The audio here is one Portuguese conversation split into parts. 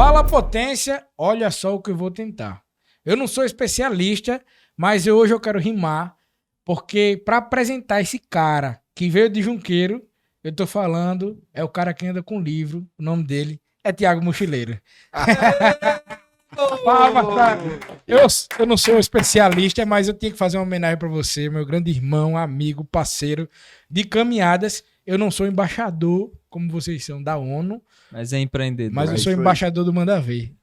Fala potência, olha só o que eu vou tentar. Eu não sou especialista, mas hoje eu quero rimar, porque para apresentar esse cara que veio de Junqueiro, eu tô falando, é o cara que anda com livro, o nome dele é Thiago Mochileiro. Palmas, tá? Eu não sou especialista, mas eu tinha que fazer uma homenagem para você, meu grande irmão, amigo, parceiro de caminhadas. Eu não sou embaixador, como vocês são, da ONU. Mas é empreendedor. Mas eu sou embaixador do Manda Ver.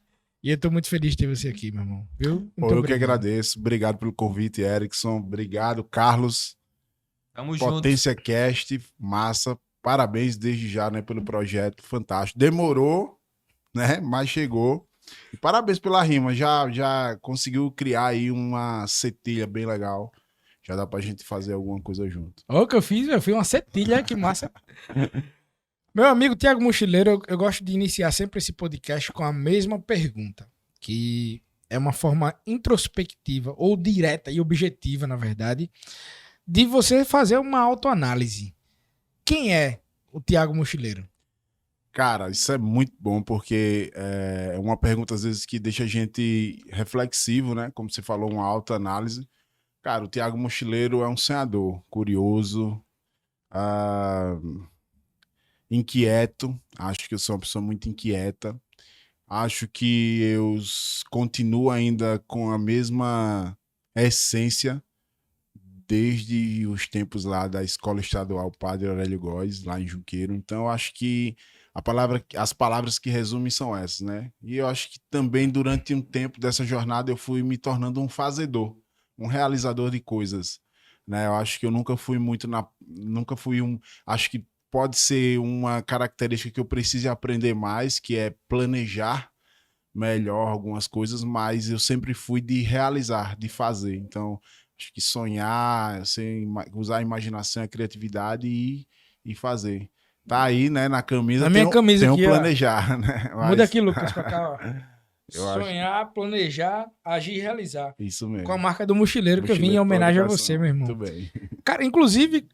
E eu tô muito feliz de ter você aqui, meu irmão. Viu? Pô, eu que agradeço. Obrigado pelo convite, Erickson. Obrigado, Carlos. Tamo junto. Potência Cast, massa. Parabéns desde já, né, pelo projeto. Fantástico. Demorou, né, mas chegou. E parabéns pela rima. Já conseguiu criar aí uma cetilha bem legal. Já dá pra gente fazer alguma coisa junto. Olha o que eu fiz uma cetilha, que massa. Meu amigo Thiago Mochileiro, eu gosto de iniciar sempre esse podcast com a mesma pergunta, que é uma forma introspectiva, ou direta e objetiva, na verdade, de você fazer uma autoanálise. Quem é o Thiago Mochileiro? Cara, isso é muito bom, porque é uma pergunta, às vezes, que deixa a gente reflexivo, né? Como você falou, uma autoanálise. Cara, o Thiago Mochileiro é um sonhador, curioso, inquieto. Acho que eu sou uma pessoa muito inquieta. Acho que eu continuo ainda com a mesma essência desde os tempos lá da Escola Estadual Padre Aurélio Góes, lá em Junqueiro. Então, eu acho que as palavras que resumem são essas, né? E eu acho que também durante um tempo dessa jornada eu fui me tornando um fazedor, um realizador de coisas, né? Eu acho que eu nunca fui acho que pode ser uma característica que eu preciso aprender mais, que é planejar melhor algumas coisas, mas eu sempre fui de realizar, de fazer. Então, acho que sonhar, usar a imaginação, a criatividade e fazer. Tá aí, né, na camisa. Na minha camisa tem aqui, planejar, né? Mas... Muda aqui, Lucas, pra cá, ó. Sonhar, planejar, agir e realizar. Isso mesmo. Com a marca do Mochileiro, que eu vim em homenagem a você, meu irmão. Muito bem. Cara, inclusive,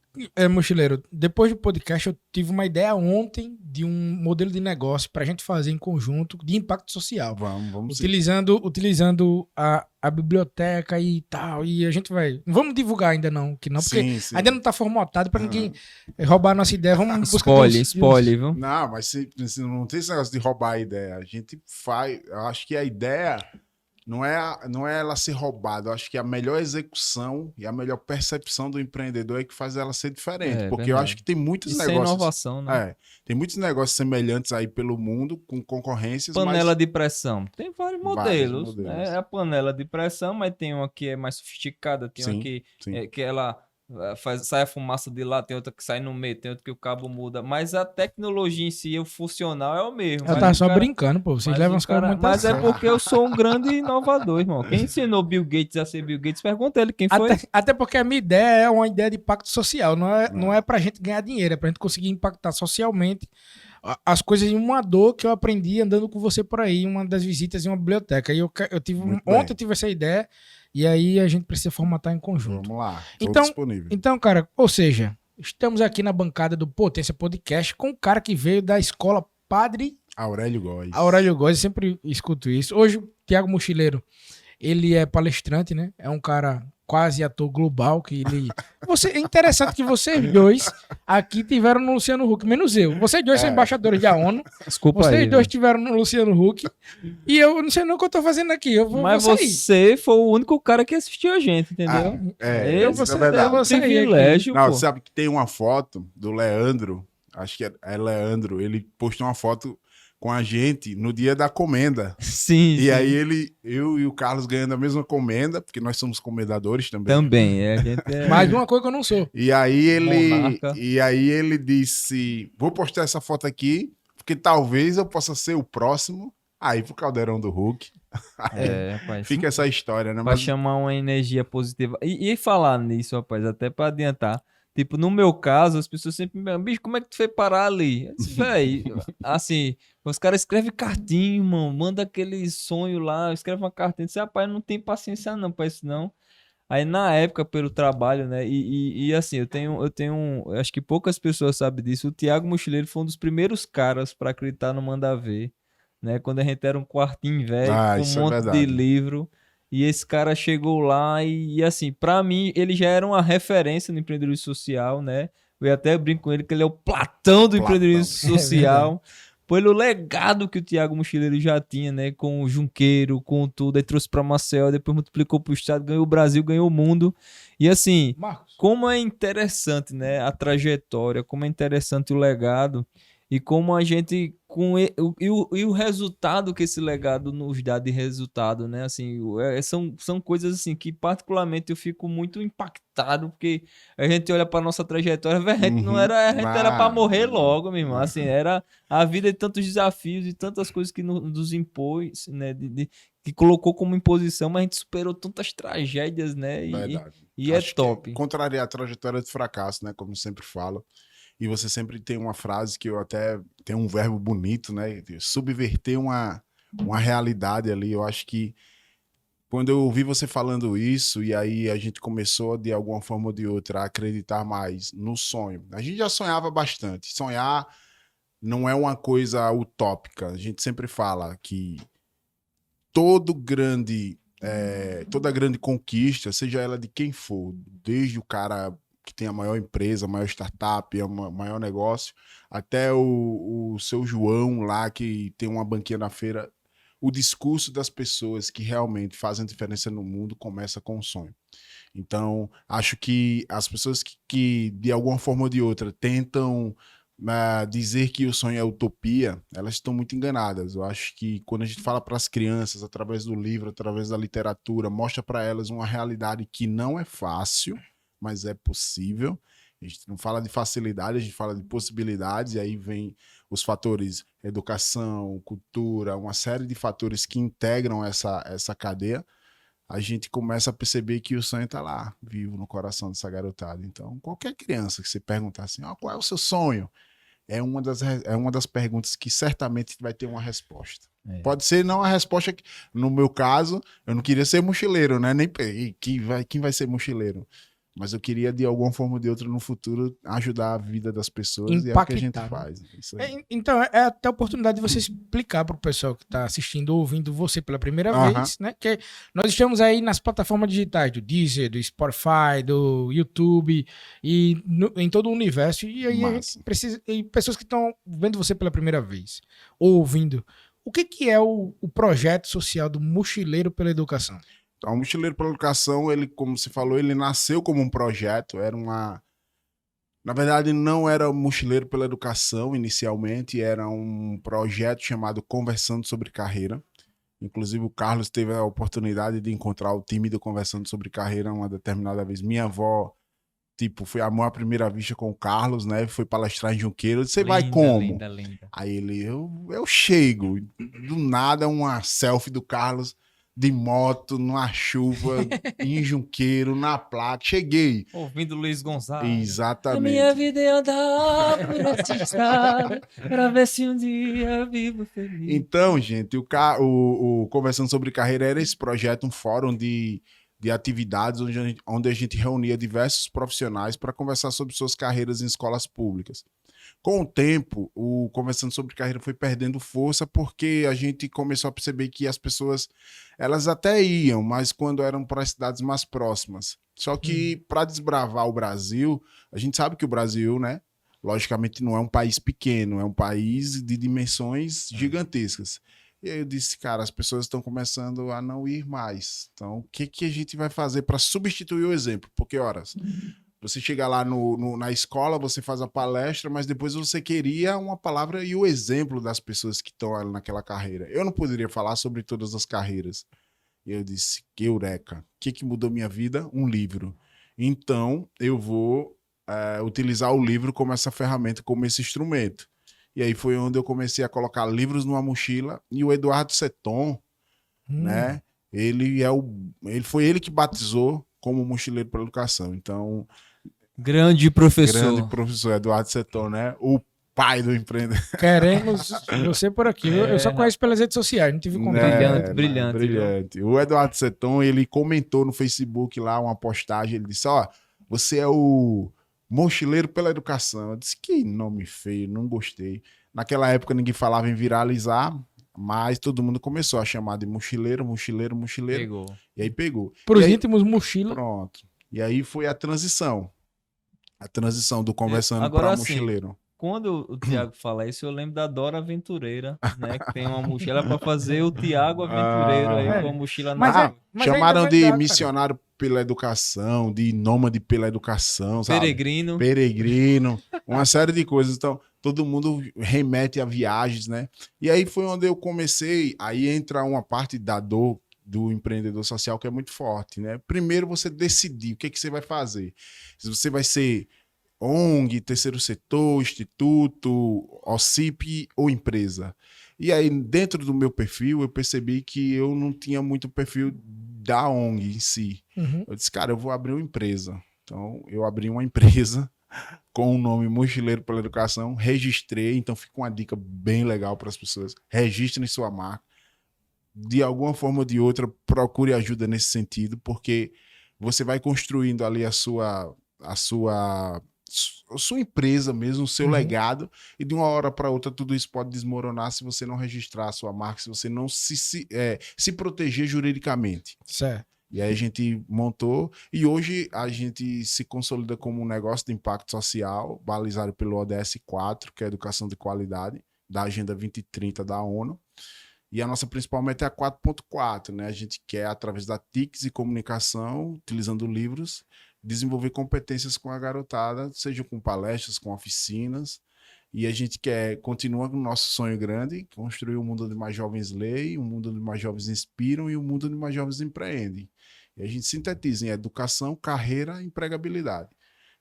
Mochileiro, depois do podcast eu tive uma ideia ontem de um modelo de negócio pra gente fazer em conjunto de impacto social. Vamos utilizando a biblioteca e tal. E a gente vai... Não vamos divulgar ainda não, porque sim. ainda não tá formatado pra ninguém roubar a nossa ideia. Vamos Spoiler, viu? Não, mas não tem esse negócio de roubar a ideia. A gente faz... Eu acho que a ideia... Não é ela ser roubada. Eu acho que a melhor execução e a melhor percepção do empreendedor é que faz ela ser diferente. Porque verdade. Eu acho que tem muitos negócios... Isso é inovação, né? Tem muitos negócios semelhantes aí pelo mundo, com concorrências, panela de pressão. Tem vários modelos. Né? É a panela de pressão, mas tem uma que é mais sofisticada, tem uma que ela... sai a fumaça de lá, tem outra que sai no meio, tem outra que o cabo muda, mas a tecnologia em si, o funcional é o mesmo. Eu tava só brincando, pô, vocês levam os caras muito Mas é porque eu sou um grande inovador, irmão. Quem ensinou Bill Gates a ser Bill Gates, pergunta ele quem foi. Até porque a minha ideia é uma ideia de impacto social, não é pra gente ganhar dinheiro, é pra gente conseguir impactar socialmente as coisas em uma dor que eu aprendi andando com você por aí, uma das visitas em uma biblioteca. E ontem eu tive essa ideia. E aí a gente precisa formatar em conjunto. Vamos lá, estou disponível. Então, cara, ou seja, estamos aqui na bancada do Potência Podcast com um cara que veio da escola Padre Aurélio Góes. Aurélio Góes, eu sempre escuto isso. Hoje o Thiago Mochileiro, ele é palestrante, né? É um cara quase ator global, que ele... É interessante que vocês dois aqui tiveram no Luciano Huck, menos eu. Vocês dois são embaixadores da ONU. Desculpa vocês aí, dois tiveram no Luciano Huck. E eu não sei não o que eu tô fazendo aqui. Mas você foi o único cara que assistiu a gente, entendeu? Isso é verdade. Um privilégio, não, sabe que tem uma foto do Leandro, acho que é Leandro, ele postou uma foto com a gente no dia da comenda. Sim. E aí eu e o Carlos ganhando a mesma comenda, porque nós somos comendadores também. Também, a gente é... Mais uma coisa que eu não sou. E aí ele disse, vou postar essa foto aqui, porque talvez eu possa ser o próximo a ir pro Caldeirão do Huck. Rapaz. Fica essa história, né? Pra chamar uma energia positiva. E falar nisso, rapaz, até pra adiantar. Tipo, no meu caso, as pessoas sempre me perguntam, bicho, como é que tu foi parar ali? Véi, assim, os caras escrevem cartinha, irmão, manda aquele sonho lá, escreve uma cartinha, disse, rapaz, não tem paciência não pra isso não. Aí na época, pelo trabalho, né, e assim, eu acho que poucas pessoas sabem disso, o Thiago Mochileiro foi um dos primeiros caras pra acreditar no Manda Ver. né? Quando a gente era um quartinho velho, com um Isso é monte de verdade. livro. E esse cara chegou lá e assim, pra mim, ele já era uma referência no empreendedorismo social, né? Eu até brinco com ele que ele é o Platão do empreendedorismo É verdade. social, pelo legado que o Thiago Mochileiro já tinha, né? Com o Junqueiro, com tudo, aí trouxe pra Maceió, depois multiplicou pro estado, ganhou o Brasil, ganhou o mundo. E assim, Marcos. como é interessante, né? A trajetória, como é interessante o legado. E como a gente e o resultado que esse legado nos dá de resultado, né? Assim, são coisas assim que particularmente eu fico muito impactado, porque a gente olha para nossa trajetória, velho, Uhum. a gente era para morrer logo, meu irmão. Ah. Assim, era a vida de tantos desafios e tantas coisas que nos impôs, né? Que colocou como imposição, mas a gente superou tantas tragédias, né? Verdade. E é Acho que top. contrariar a trajetória de fracasso, né? Como sempre falo. E você sempre tem uma frase que eu até tenho um verbo bonito, né? De subverter uma realidade ali. Eu acho que quando eu ouvi você falando isso, e aí a gente começou, de alguma forma ou de outra, a acreditar mais no sonho. A gente já sonhava bastante. Sonhar não é uma coisa utópica. A gente sempre fala que toda grande conquista, seja ela de quem for, desde o cara que tem a maior empresa, a maior startup, o maior negócio, até o seu João lá que tem uma banquinha na feira, o discurso das pessoas que realmente fazem diferença no mundo começa com o sonho. Então, acho que as pessoas que de alguma forma ou de outra tentam dizer que o sonho é utopia, elas estão muito enganadas. Eu acho que quando a gente fala para as crianças, através do livro, através da literatura, mostra para elas uma realidade que não é fácil, mas é possível. A gente não fala de facilidade, a gente fala de possibilidades, e aí vem os fatores educação, cultura, uma série de fatores que integram essa cadeia. A gente começa a perceber que o sonho está lá, vivo no coração dessa garotada. Então, qualquer criança que você perguntar assim, qual é o seu sonho? É uma das perguntas que certamente vai ter uma resposta. É. Pode ser não a resposta que, no meu caso, eu não queria ser mochileiro, né? Nem quem vai ser mochileiro. Mas eu queria, de alguma forma ou de outra, no futuro, ajudar a vida das pessoas e é o que a gente Impactar, né? faz. Isso aí. Então, é até a oportunidade de você explicar para o pessoal que está assistindo ou ouvindo você pela primeira Aham. vez, né? Que nós estamos aí nas plataformas digitais do Deezer, do Spotify, do YouTube e em todo o universo. E aí a gente Massa. precisa. E pessoas que estão vendo você pela primeira vez ou ouvindo. O que é o projeto social do Mochileiro pela Educação? Então, o Mochileiro pela Educação, ele, como você falou, ele nasceu como um projeto, na verdade, não era o Mochileiro pela Educação inicialmente, era um projeto chamado Conversando sobre Carreira. Inclusive, o Carlos teve a oportunidade de encontrar o time do Conversando sobre Carreira uma determinada vez. Minha avó, foi amor à primeira vista com o Carlos, né? Foi palestrar em Junqueiro. Você vai como? Linda. Aí eu chego. Do nada, uma selfie do Carlos de moto, numa chuva, em Junqueiro, na placa. Cheguei. Ouvindo Luiz Gonzaga. Exatamente. A minha vida é andar por essa estrada pra ver se um dia vivo feliz. Então, gente, o Conversando sobre Carreira era esse projeto, um fórum de atividades onde a gente reunia diversos profissionais para conversar sobre suas carreiras em escolas públicas. Com o tempo, o Conversando sobre Carreira foi perdendo força porque a gente começou a perceber que as pessoas, elas até iam, mas quando eram para as cidades mais próximas. Só que para desbravar o Brasil, a gente sabe que o Brasil, né, logicamente não é um país pequeno, é um país de dimensões gigantescas. E aí eu disse, cara, as pessoas estão começando a não ir mais. Então, o que a gente vai fazer para substituir o exemplo? Porque, horas, você chega lá na escola, você faz a palestra, mas depois você queria uma palavra e o exemplo das pessoas que estão ali naquela carreira. Eu não poderia falar sobre todas as carreiras. E eu disse, que eureka. O que mudou minha vida? Um livro. Então, eu vou utilizar o livro como essa ferramenta, como esse instrumento. E aí foi onde eu comecei a colocar livros numa mochila. E o Eduardo Seton, né? Foi ele que batizou como Mochileiro pela Educação. Então, Grande professor. grande professor Eduardo Seton, né? O pai do empreendedor. Queremos você por aqui. Eu só conheço pelas redes sociais, não tive contato. Brilhante, Brilhante. O Eduardo Seton, ele comentou no Facebook lá uma postagem, ele disse, você é o Mochileiro pela Educação. Eu disse, que nome feio, não gostei. Naquela época ninguém falava em viralizar, Mas todo mundo começou a chamar de mochileiro, mochileiro, mochileiro. Pegou. E aí pegou. Para os E aí, íntimos, mochila. pronto. E aí foi a transição. A transição do conversando Agora, para assim, mochileiro. Quando o Thiago fala isso, eu lembro da Dora Aventureira, né? Que tem uma mochila para fazer o Thiago Aventureiro aí Ah, com a mochila mas na é- mas chamaram ainda de vai dar, cara. missionário pela educação, de nômade pela educação, sabe? Peregrino. Peregrino, uma série de coisas. Então, todo mundo remete a viagens, né? E aí foi onde eu comecei. Aí entra uma parte da dor do empreendedor social que é muito forte, né? Primeiro você decidir o que você vai fazer. Se você vai ser ONG, terceiro setor, instituto, OCIP ou empresa. E aí, dentro do meu perfil, eu percebi que eu não tinha muito perfil da ONG em si. Uhum. Eu disse, cara, eu vou abrir uma empresa. Então, eu abri uma empresa com o nome Mochileiro pela Educação, registrei, então fica uma dica bem legal para as pessoas. Registrem sua marca. De alguma forma ou de outra, procure ajuda nesse sentido, porque você vai construindo ali a sua empresa mesmo, o seu Uhum. legado, e de uma hora para outra tudo isso pode desmoronar se você não registrar a sua marca, se você não se proteger juridicamente. Certo. E aí a gente montou, e hoje a gente se consolida como um negócio de impacto social, balizado pelo ODS 4, que é a Educação de Qualidade, da Agenda 2030 da ONU. E a nossa principal meta é a 4.4, né? A gente quer, através da TICS e comunicação, utilizando livros, desenvolver competências com a garotada, seja com palestras, com oficinas. E a gente continua com o nosso sonho grande, construir um mundo onde mais jovens leem, um mundo onde mais jovens inspiram e um mundo onde mais jovens empreendem. E a gente sintetiza em educação, carreira e empregabilidade.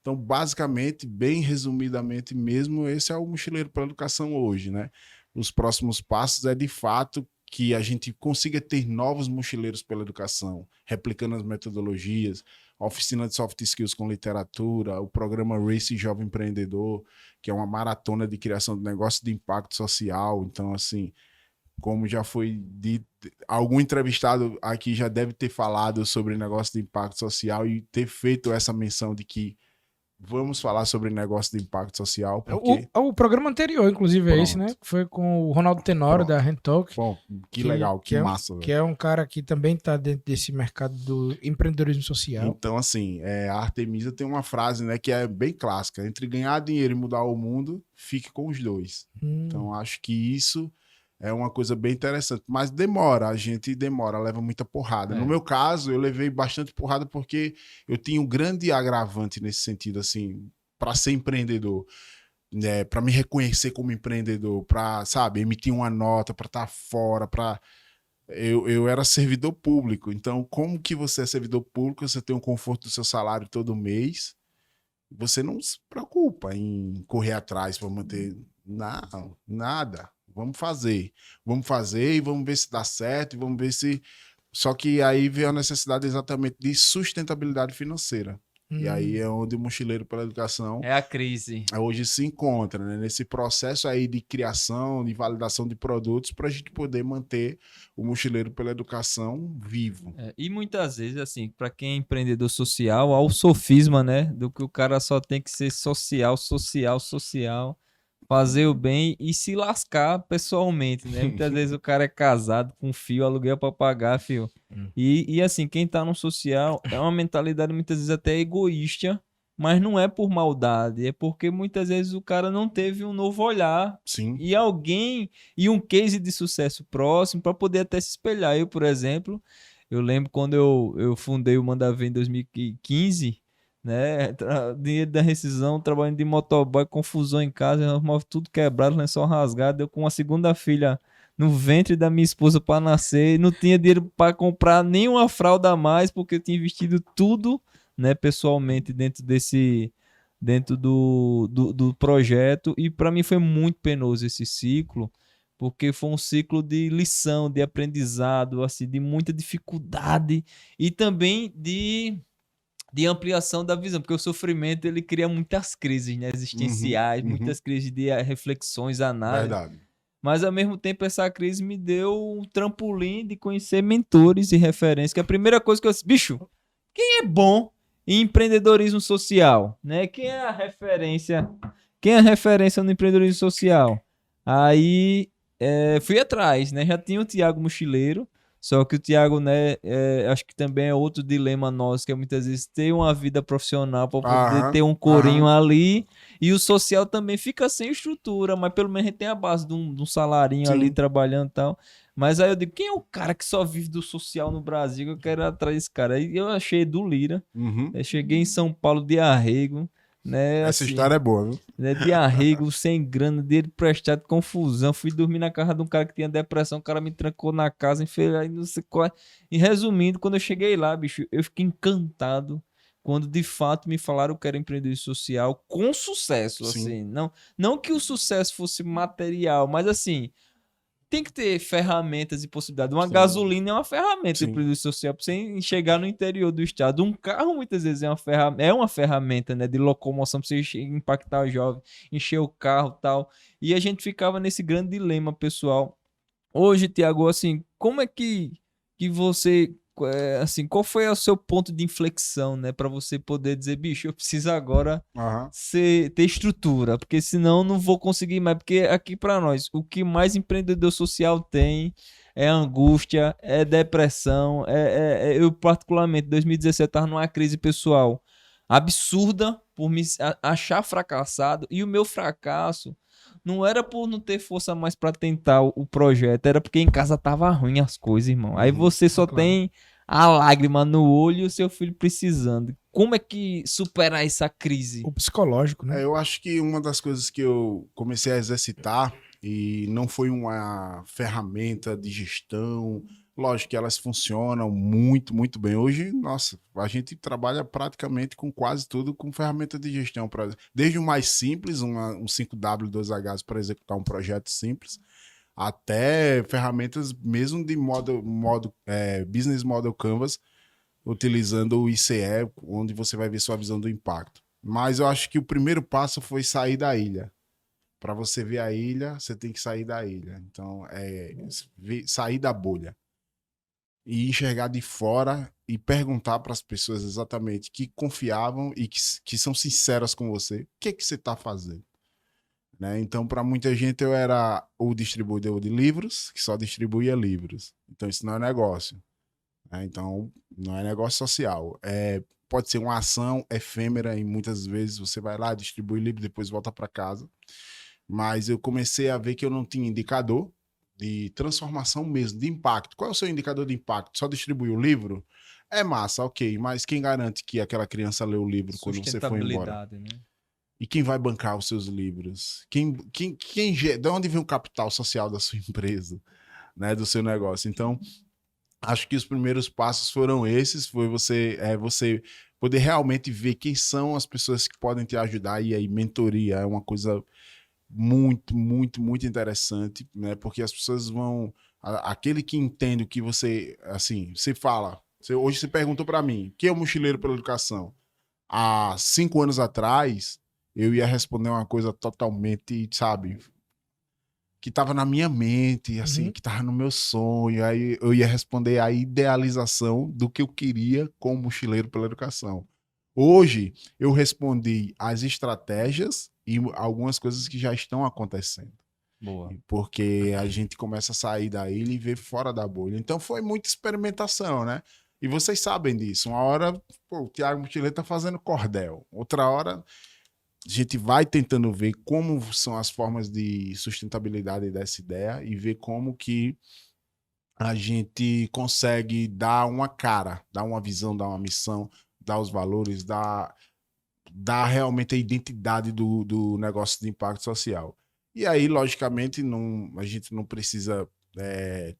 Então, basicamente, bem resumidamente mesmo, esse é o Mochileiro pela Educação hoje, né? Os próximos passos é, de fato, que a gente consiga ter novos mochileiros pela educação, replicando as metodologias, a oficina de soft skills com literatura, o programa Race Jovem Empreendedor, que é uma maratona de criação de negócio de impacto social. Então, assim, como já foi dito, algum entrevistado aqui já deve ter falado sobre negócio de impacto social e ter feito essa menção de que vamos falar sobre negócio de impacto social, porque... O programa anterior, inclusive, é esse, né? Pronto. Que foi com o Ronaldo Tenório, Pronto. da Rentalk. Bom, que legal, que é, massa. que é um cara que também está dentro desse mercado do empreendedorismo social. Então, assim, a Artemisa tem uma frase, né, que é bem clássica: entre ganhar dinheiro e mudar o mundo, fique com os dois. Então, acho que isso é uma coisa bem interessante. Mas demora, a gente demora, leva muita porrada. No meu caso, eu levei bastante porrada porque eu tinha um grande agravante nesse sentido, assim, para ser empreendedor. Né, para me reconhecer como empreendedor, para, sabe, emitir uma nota, para estar fora, para... Eu era servidor público, então como que você é servidor público, você tem o conforto do seu salário todo mês, você não se preocupa em correr atrás para manter, não, nada, vamos fazer e vamos ver se dá certo, e vamos ver se... Só que aí veio a necessidade exatamente de sustentabilidade financeira. E aí é onde o Mochileiro pela Educação É a crise. hoje se encontra, né? Nesse processo aí de criação, de validação de produtos, para a gente poder manter o Mochileiro pela Educação vivo. E muitas vezes, assim, para quem é empreendedor social, há o sofisma, né? Do que o cara só tem que ser social, fazer o bem e se lascar pessoalmente, né? Muitas vezes o cara é casado com filho, aluguel para pagar, filho. E assim, quem tá no social é uma mentalidade muitas vezes até egoísta, mas não é por maldade, é porque muitas vezes o cara não teve um novo olhar Sim. e alguém e um case de sucesso próximo para poder até se espelhar. Eu, por exemplo, eu lembro quando eu fundei o Manda Ver em 2015, né? Dinheiro da rescisão, trabalhando de motoboy, confusão em casa, móvel tudo quebrado, lençol rasgado. Eu com a segunda filha no ventre da minha esposa para nascer, não tinha dinheiro para comprar nenhuma fralda a mais, porque eu tinha investido tudo, né, pessoalmente dentro do projeto. E para mim foi muito penoso esse ciclo, porque foi um ciclo de lição, de aprendizado, assim, de muita dificuldade e também de ampliação da visão, porque o sofrimento ele cria muitas crises, né, existenciais, muitas crises de reflexões, análises. Verdade. Mas ao mesmo tempo essa crise me deu um trampolim de conhecer mentores e referências, que a primeira coisa que eu disse, bicho, quem é bom em empreendedorismo social, né? Quem é a referência no empreendedorismo social? Aí fui atrás, né? Já tinha o Thiago Mochileiro, só que o Thiago, né, acho que também é outro dilema nosso, que é muitas vezes ter uma vida profissional para poder ter um corinho ali, e o social também fica sem estrutura, mas pelo menos a gente tem a base de um salarinho Sim. ali trabalhando e tal. Mas aí eu digo, quem é o cara que só vive do social no Brasil? Que eu quero ir atrás desse cara. Aí eu achei do Lira. Uhum. Eu cheguei em São Paulo de arrego, né? Essa assim, história é boa, viu? né, de arrego, sem grana, dinheiro prestado, confusão. Fui dormir na casa de um cara que tinha depressão, o cara me trancou na casa, aí não sei qual. E resumindo, quando eu cheguei lá, bicho, eu fiquei encantado quando de fato me falaram que era empreendedorismo social com sucesso, Sim. assim. Não que o sucesso fosse material, mas assim, tem que ter ferramentas e possibilidades. Uma Sim. gasolina é uma ferramenta Sim. de produto social para você chegar no interior do estado. Um carro, muitas vezes, é uma ferramenta, né, de locomoção para você impactar o jovem, encher o carro e tal. E a gente ficava nesse grande dilema, pessoal. Hoje, Tiago, assim, como é que você, assim, qual foi o seu ponto de inflexão, né, para você poder dizer, bicho, eu preciso agora Aham. ter estrutura, porque senão não vou conseguir mais, porque aqui para nós, o que mais empreendedor social tem é angústia, é depressão, eu particularmente, em 2017 estava numa crise pessoal absurda por me achar fracassado, e o meu fracasso não era por não ter força mais para tentar o projeto, era porque em casa tava ruim as coisas, irmão. Aí você só claro. tem a lágrima no olho e o seu filho precisando. Como é que superar essa crise? O psicológico, né? Eu acho que uma das coisas que eu comecei a exercitar, e não foi uma ferramenta de gestão, lógico que elas funcionam muito, muito bem. Hoje, nossa, a gente trabalha praticamente com quase tudo com ferramenta de gestão, desde o mais simples, um 5W2Hs para executar um projeto simples, até ferramentas mesmo de Business Model Canvas, utilizando o ICE, onde você vai ver sua visão do impacto. Mas eu acho que o primeiro passo foi sair da ilha. Para você ver a ilha, você tem que sair da ilha. Então, sair da bolha. E enxergar de fora e perguntar para as pessoas exatamente que confiavam e que são sinceras com você. O que você está fazendo? Né? Então, para muita gente, eu era o distribuidor de livros, que só distribuía livros. Então, isso não é negócio. Então, não é negócio social. Pode ser uma ação efêmera e muitas vezes você vai lá, distribui livro, depois volta para casa. Mas eu comecei a ver que eu não tinha indicador de transformação mesmo, de impacto. Qual é o seu indicador de impacto? Só distribuir o livro? É massa, ok, mas quem garante que aquela criança lê o livro quando você for embora? Né? E quem vai bancar os seus livros? De onde vem o capital social da sua empresa, né, do seu negócio? Então, acho que os primeiros passos foram esses, foi você poder realmente ver quem são as pessoas que podem te ajudar, e aí mentoria é uma coisa muito, muito, muito interessante, né? Porque as pessoas vão... Aquele que entende o que você... Assim, você fala... Hoje você perguntou para mim, quem é o Mochileiro pela Educação? Há 5 anos atrás, eu ia responder uma coisa totalmente, sabe... que estava na minha mente, assim, que estava no meu sonho. Aí eu ia responder a idealização do que eu queria com o Mochileiro pela Educação. Hoje, eu respondi as estratégias e algumas coisas que já estão acontecendo. Boa. Porque a gente começa a sair da ilha e ver fora da bolha. Então, foi muita experimentação, né? E vocês sabem disso. Uma hora, o Thiago Mochileiro tá fazendo cordel. Outra hora... a gente vai tentando ver como são as formas de sustentabilidade dessa ideia e ver como que a gente consegue dar uma cara, dar uma visão, dar uma missão, dar os valores, dar realmente a identidade do negócio de impacto social. E aí, logicamente, a gente não precisa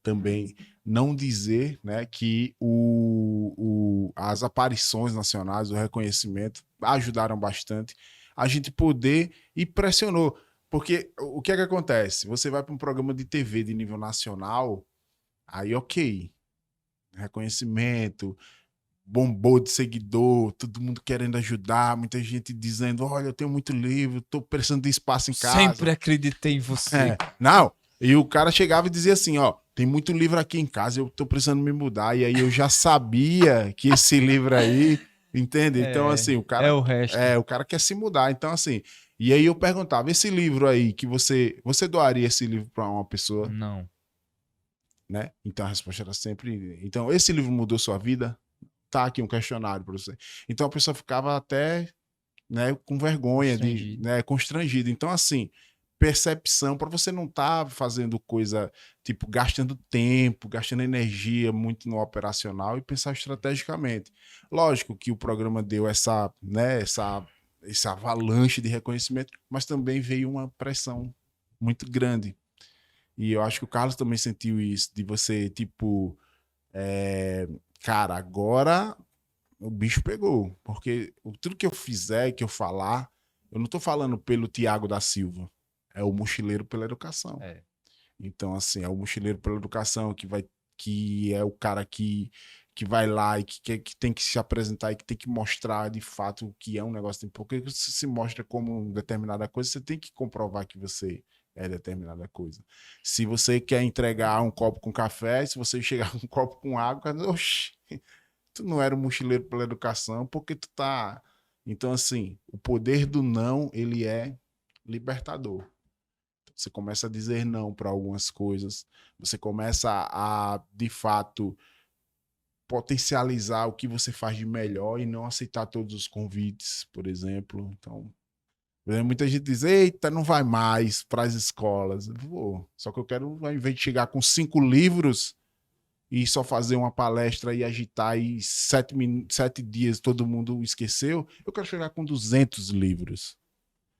também não dizer, né, que as aparições nacionais, o reconhecimento ajudaram bastante a gente poder e pressionou. Porque o que é que acontece? Você vai para um programa de TV de nível nacional, aí ok, reconhecimento, bombou de seguidor, todo mundo querendo ajudar, muita gente dizendo, olha, eu tenho muito livro, tô precisando de espaço em casa. Sempre acreditei em você. Não, e o cara chegava e dizia assim, ó, tem muito livro aqui em casa, eu tô precisando me mudar. E aí eu já sabia que esse livro aí Entende? Então, assim, o cara... É o resto. O cara quer se mudar. Então, assim... E aí eu perguntava, esse livro aí que você doaria esse livro para uma pessoa, Não. né? Então a resposta era sempre, então esse livro mudou sua vida? Tá aqui um questionário para você. Então a pessoa ficava até, né, com vergonha Constrangido. né, constrangido. Então assim, percepção para você não estar fazendo coisa tipo gastando tempo, gastando energia muito no operacional e pensar estrategicamente. Lógico que o programa deu essa, né, esse avalanche de reconhecimento, mas também veio uma pressão muito grande. E eu acho que o Carlos também sentiu isso, de você, tipo, cara, agora o bicho pegou. Porque tudo que eu fizer, que eu falar, eu não tô falando pelo Tiago da Silva, é o Mochileiro pela Educação. É. Então, assim, é o Mochileiro pela Educação que é o cara que vai lá e que tem que se apresentar e que tem que mostrar de fato o que é um negócio. Porque você se mostra como determinada coisa, você tem que comprovar que você é determinada coisa. Se você quer entregar um copo com café, se você chegar com um copo com água, oxi, tu não era um mochileiro pela educação, porque tu tá... Então, assim, o poder do não, ele é libertador. Você começa a dizer não para algumas coisas, você começa a, de fato, potencializar o que você faz de melhor e não aceitar todos os convites, por exemplo. Então, muita gente diz, eita, não vai mais para as escolas. Eu vou. Só que eu quero, ao invés de chegar com 5 livros e só fazer uma palestra e agitar e 7 dias todo mundo esqueceu, eu quero chegar com 200 livros.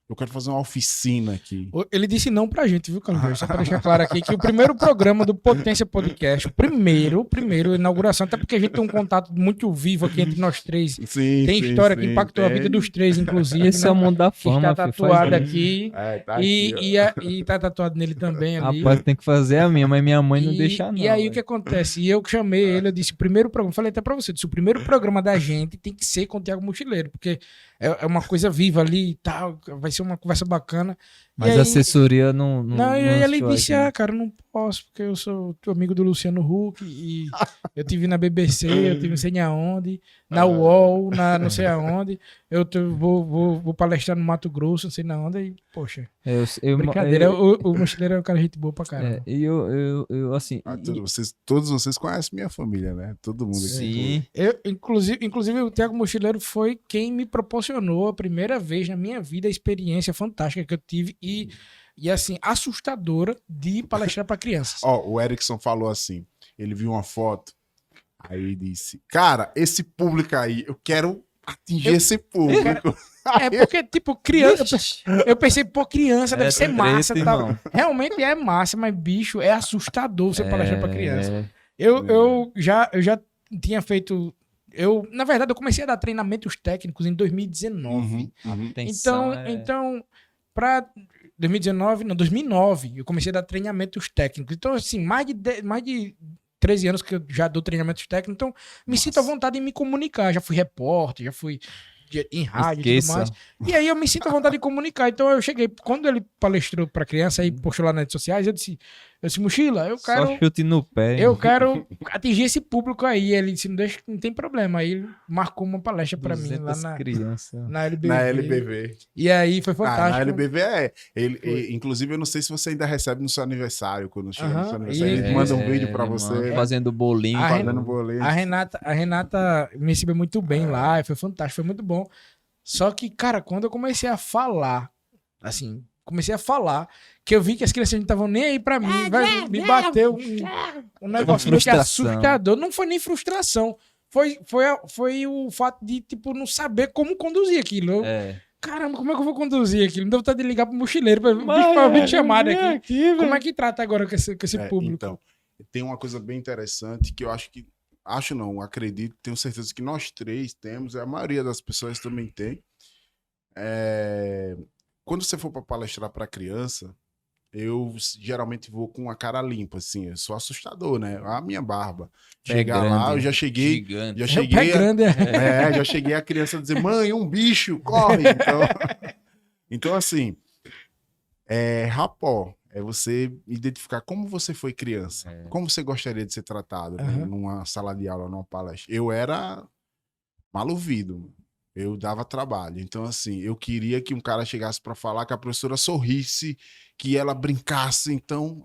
Eu quero fazer uma oficina aqui. Ele disse não pra gente, viu, Carlos? Só pra deixar claro aqui que o primeiro programa do Potência Podcast, o primeiro, inauguração, até porque a gente tem um contato muito vivo aqui entre nós três. Sim, Tem história que impactou a vida dos três, inclusive. Esse é o mundo da Que fama, está filho, tatuado faz- aqui. Tá aqui, E tá tatuado nele também ali. Rapaz, tem que fazer a minha, mas minha mãe não deixa não. E aí o velho. que acontece? E eu que chamei ele, eu disse, o primeiro programa, falei até pra você, eu disse, o primeiro programa da gente tem que ser com o Thiago Mochileiro, porque é uma coisa viva ali e tal, vai ser uma conversa bacana. Mas E aí- a assessoria não. Não, e aí ele assistiu disse, aqui. cara, eu não posso, porque eu sou teu amigo do Luciano Huck, e eu tive na BBC, eu tive não sei nem aonde, na UOL, na não sei aonde, vou palestrar no Mato Grosso, não sei na onde, e, poxa, brincadeira, o Mochileiro é um cara gente boa pra caramba. E eu assim. Todos vocês conhecem minha família, né? Todo mundo aqui. Sim. Inclusive, o Thiago Mochileiro foi quem me proporcionou a primeira vez na minha vida a experiência fantástica que eu tive e assim, assustadora de palestrar para crianças. Ó, o Erickson falou assim, ele viu uma foto, aí disse, cara, esse público aí, eu quero atingir esse público. É porque, tipo, criança. Eu pensei, pô, criança deve ser massa. treta, Tal. irmão. Realmente é massa, mas, bicho, é assustador você palestrar pra criança. É. Eu já tinha feito. Na verdade, eu comecei a dar treinamentos técnicos em 2019. Atenção, Então, pra 2019, não, 2009, eu comecei a dar treinamentos técnicos. Então, assim, mais de 13 anos que eu já dou treinamentos técnicos, então me sinto à vontade em me comunicar. Já fui repórter, já fui em rádio e tudo mais. E aí eu me sinto à vontade de comunicar. Então eu cheguei, quando ele palestrou pra criança e postou lá nas redes sociais, eu disse, Mochila, eu quero... Só chute no pé. Eu quero atingir esse público aí. Ele disse, não tem problema. Aí ele marcou uma palestra pra mim lá na LBV. Na LBV. E aí foi fantástico. Na LBV inclusive, eu não sei se você ainda recebe no seu aniversário, quando chega no seu aniversário. Ele manda um vídeo pra você. Fazendo bolinho. Fazendo bolinho. A Renata me recebeu muito bem lá. Foi fantástico, foi muito bom. Só que, cara, quando eu comecei a falar, assim... que eu vi que as crianças não estavam nem aí pra mim, me bateu um negócio meio que assustador. Não foi nem frustração, foi o fato de, tipo, não saber como conduzir aquilo. Caramba, como é que eu vou conduzir aquilo? Não deu vontade de ligar pro mochileiro pra vir chamada aqui. Como é que trata agora com esse público? Então, tem uma coisa bem interessante que eu acredito, tenho certeza que nós três temos, a maioria das pessoas também tem. Quando você for para palestrar para criança, eu geralmente vou com a cara limpa, assim, eu sou assustador, né? A minha barba. Chegar lá, eu já cheguei. Gigante. Já cheguei. Já cheguei a criança a dizer, mãe, um bicho, corre! Então assim, rapó. É você identificar como você foi criança. Como você gostaria de ser tratado numa sala de aula, numa palestra. Eu era mal ouvido. Eu dava trabalho. Então, assim, eu queria que um cara chegasse para falar, que a professora sorrisse, que ela brincasse. Então,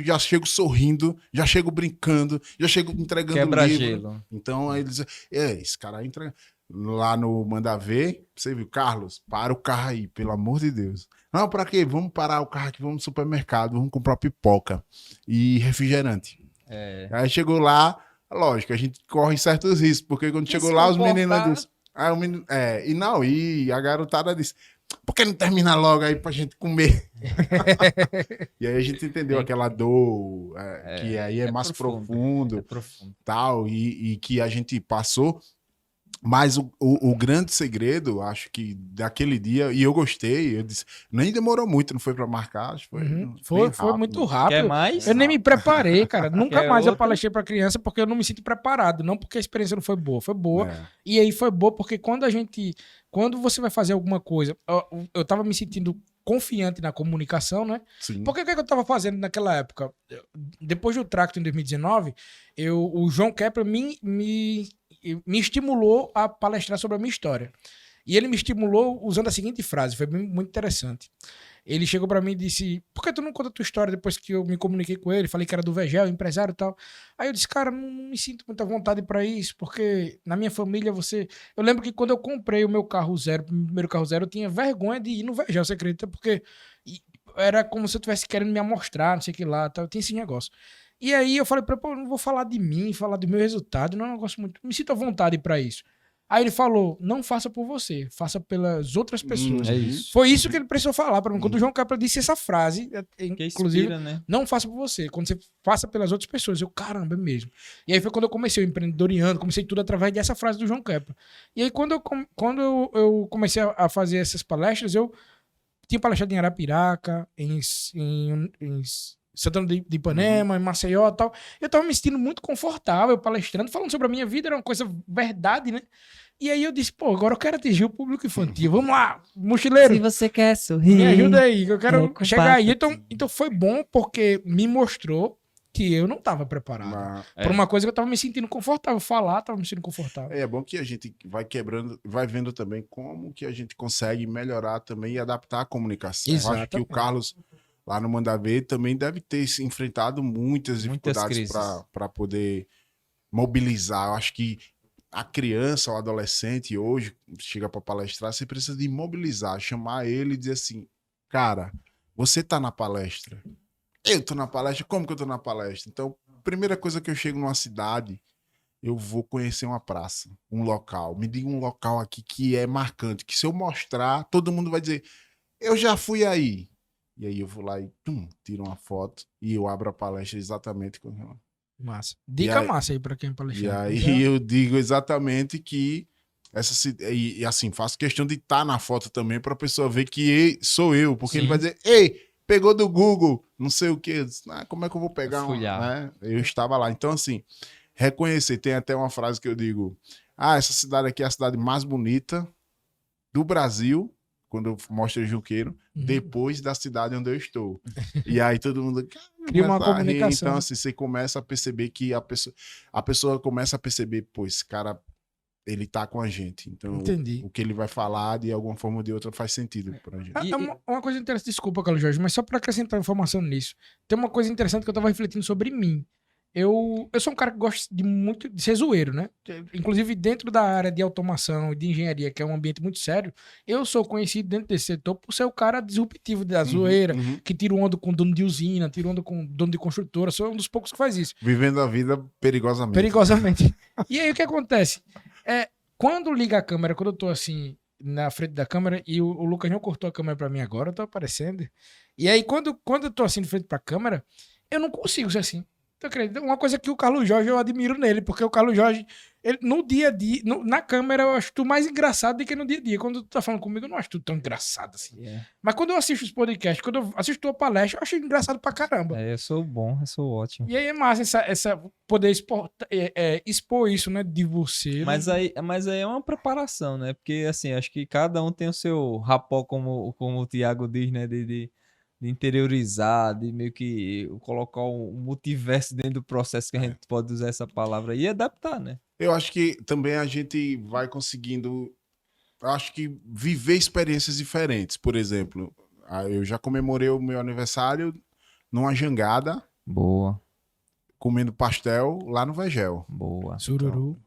já chego sorrindo, já chego brincando, já chego entregando o livro. Quebra-gelo. Então, aí eles esse cara aí entrega. Lá no Manda Ver, você viu, Carlos, para o carro aí, pelo amor de Deus. Não, para quê? Vamos parar o carro aqui, vamos no supermercado, vamos comprar pipoca e refrigerante. Aí chegou lá, lógico, a gente corre certos riscos, porque quando chegou lá, os meninos disseram. Aí o menino, e a garotada disse: por que não termina logo aí pra gente comer? E aí a gente entendeu aquela dor, que aí é mais profundo, tal, e que a gente passou. Mas o grande segredo, acho que daquele dia, e eu gostei, eu disse, nem demorou muito, não foi pra marcar, acho que foi muito rápido. Quer mais? Eu nem me preparei, cara. Nunca mais eu outra? palestrei pra criança porque eu não me sinto preparado. Não porque a experiência não foi boa. Foi boa. E aí foi boa porque quando você vai fazer alguma coisa, eu tava me sentindo confiante na comunicação, né? Sim. Porque o que eu tava fazendo naquela época? Depois do Tracto em 2019, o João Kepler me estimulou a palestrar sobre a minha história. E ele me estimulou usando a seguinte frase, foi muito interessante. Ele chegou pra mim e disse: por que tu não conta a tua história depois que eu me comuniquei com ele? Falei que era do Vegel, empresário e tal. Aí eu disse: cara, não me sinto muita vontade pra isso, porque na minha família Eu lembro que quando eu comprei o meu carro zero, meu primeiro carro zero, eu tinha vergonha de ir no Vegel, você acredita? Porque era como se eu estivesse querendo me amostrar, não sei o que lá, tal. Eu tinha esse negócio. E aí eu falei pra ele: pô, eu não vou falar de mim, falar do meu resultado, não é um negócio muito... Me sinto à vontade pra isso. Aí ele falou: não faça por você, faça pelas outras pessoas. É isso. Foi isso que ele precisou falar pra mim. Quando o João Kepler disse essa frase, inclusive, inspira, né? não faça por você, quando você faça pelas outras pessoas. Eu, caramba, é mesmo. E aí foi quando eu comecei o empreendedoriano, comecei tudo através dessa frase do João Kepler. E aí quando eu comecei a fazer essas palestras, eu tinha palestrado em Arapiraca, em Santana de Ipanema, em Maceió e tal. Eu tava me sentindo muito confortável palestrando, falando sobre a minha vida, era uma coisa verdade, né? E aí eu disse: pô, agora eu quero atingir o público infantil. Vamos lá, mochileiro. Se você quer sorrir, Me ajuda aí, que eu quero com chegar aí. papo. Então foi bom porque me mostrou que eu não estava preparado. Por uma coisa que eu tava me sentindo confortável. Falar, tava me sentindo confortável. É bom que a gente vai quebrando, vai vendo também como que a gente consegue melhorar também e adaptar a comunicação. Eu acho que o Carlos, lá no Manda Ver, também deve ter se enfrentado muitas dificuldades para poder mobilizar. Eu acho que a criança, o adolescente, hoje, chega para palestrar, você precisa de mobilizar, chamar ele e dizer assim: cara, você tá na palestra. Eu tô na palestra, como que eu tô na palestra? Então, primeira coisa que eu chego numa cidade, eu vou conhecer uma praça, um local. Me diga um local aqui que é marcante, que se eu mostrar, todo mundo vai dizer: eu já fui aí. E aí eu vou lá e tiro uma foto e eu abro a palestra exatamente com ela. Massa. Dica massa aí pra quem palestrar. E aí eu digo exatamente que e assim, faço questão de estar na foto também pra pessoa ver que sou eu, porque ele vai dizer: ei, pegou do Google, não sei o que. Como é que eu vou pegar né? Eu estava lá. Então, assim, reconhecer. Tem até uma frase que eu digo: essa cidade aqui é a cidade mais bonita do Brasil, quando eu mostro o Juqueiro, depois da cidade onde eu estou. E aí todo mundo cria uma comunicação. Então, assim, você começa a perceber que a pessoa começa a perceber: pô, esse cara, ele tá com a gente. Então, o que ele vai falar, de alguma forma ou de outra, faz sentido pra gente. Uma coisa interessante, desculpa, Carlos Jorge, mas só para acrescentar informação nisso. Tem uma coisa interessante que eu tava refletindo sobre mim. Eu sou um cara que gosta muito de ser zoeiro, né? Inclusive, dentro da área de automação e de engenharia, que é um ambiente muito sério, eu sou conhecido dentro desse setor por ser o cara disruptivo da zoeira, que tira onda com dono de usina, tira onda com dono de construtora. Sou um dos poucos que faz isso. Vivendo a vida perigosamente. Perigosamente. E aí, o que acontece? Quando liga a câmera, quando eu tô assim, na frente da câmera, e o Lucas não cortou a câmera pra mim agora, eu tô aparecendo. E aí, quando eu tô assim, de frente pra câmera, eu não consigo ser assim. Uma coisa que o Carlos Jorge eu admiro nele, porque o Carlos Jorge, ele, no dia a dia, na câmera, eu acho tu mais engraçado do que no dia a dia. Quando tu tá falando comigo, eu não acho tu tão engraçado assim. Mas quando eu assisto os podcasts, quando eu assisto tua palestra, eu acho engraçado pra caramba. Eu sou bom, eu sou ótimo. E aí é massa essa poder expor isso, né, de você. Mas aí é uma preparação, né? Porque, assim, acho que cada um tem o seu rapó, como o Thiago diz, né? De interiorizar, de meio que colocar um multiverso dentro do processo, que a gente pode usar essa palavra, e adaptar, né? Eu acho que também a gente vai conseguindo, eu acho que viver experiências diferentes. Por exemplo, eu já comemorei o meu aniversário numa jangada, Boa, comendo pastel lá no Vegel. boa. Sururu.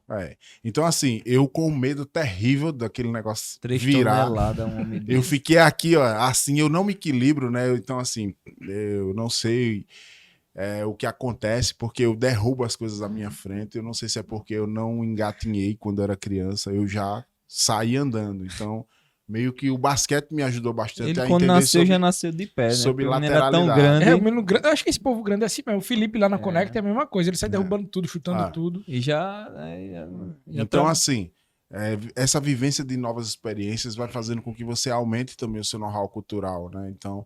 Então, assim, eu com medo terrível daquele negócio 3 virar. toneladas, um homem Eu desse. fiquei aqui, ó, assim, eu não me equilibro, né? Então, assim, eu não sei o que acontece, porque eu derrubo as coisas à minha frente. Eu não sei se é porque eu não engatinhei quando era criança, eu já saí andando. Então, meio que o basquete me ajudou bastante Ele, a quando entender nasceu, já nasceu de pé, né? sobre Porque o menino era tão lateralidade. grande O menino grande. Eu acho que esse povo grande é assim mesmo. O Felipe lá na É. Connect é a mesma coisa. Ele sai É. derrubando tudo, chutando Ah. tudo. e já Então, assim, essa vivência de novas experiências vai fazendo com que você aumente também o seu know-how cultural, né? Então,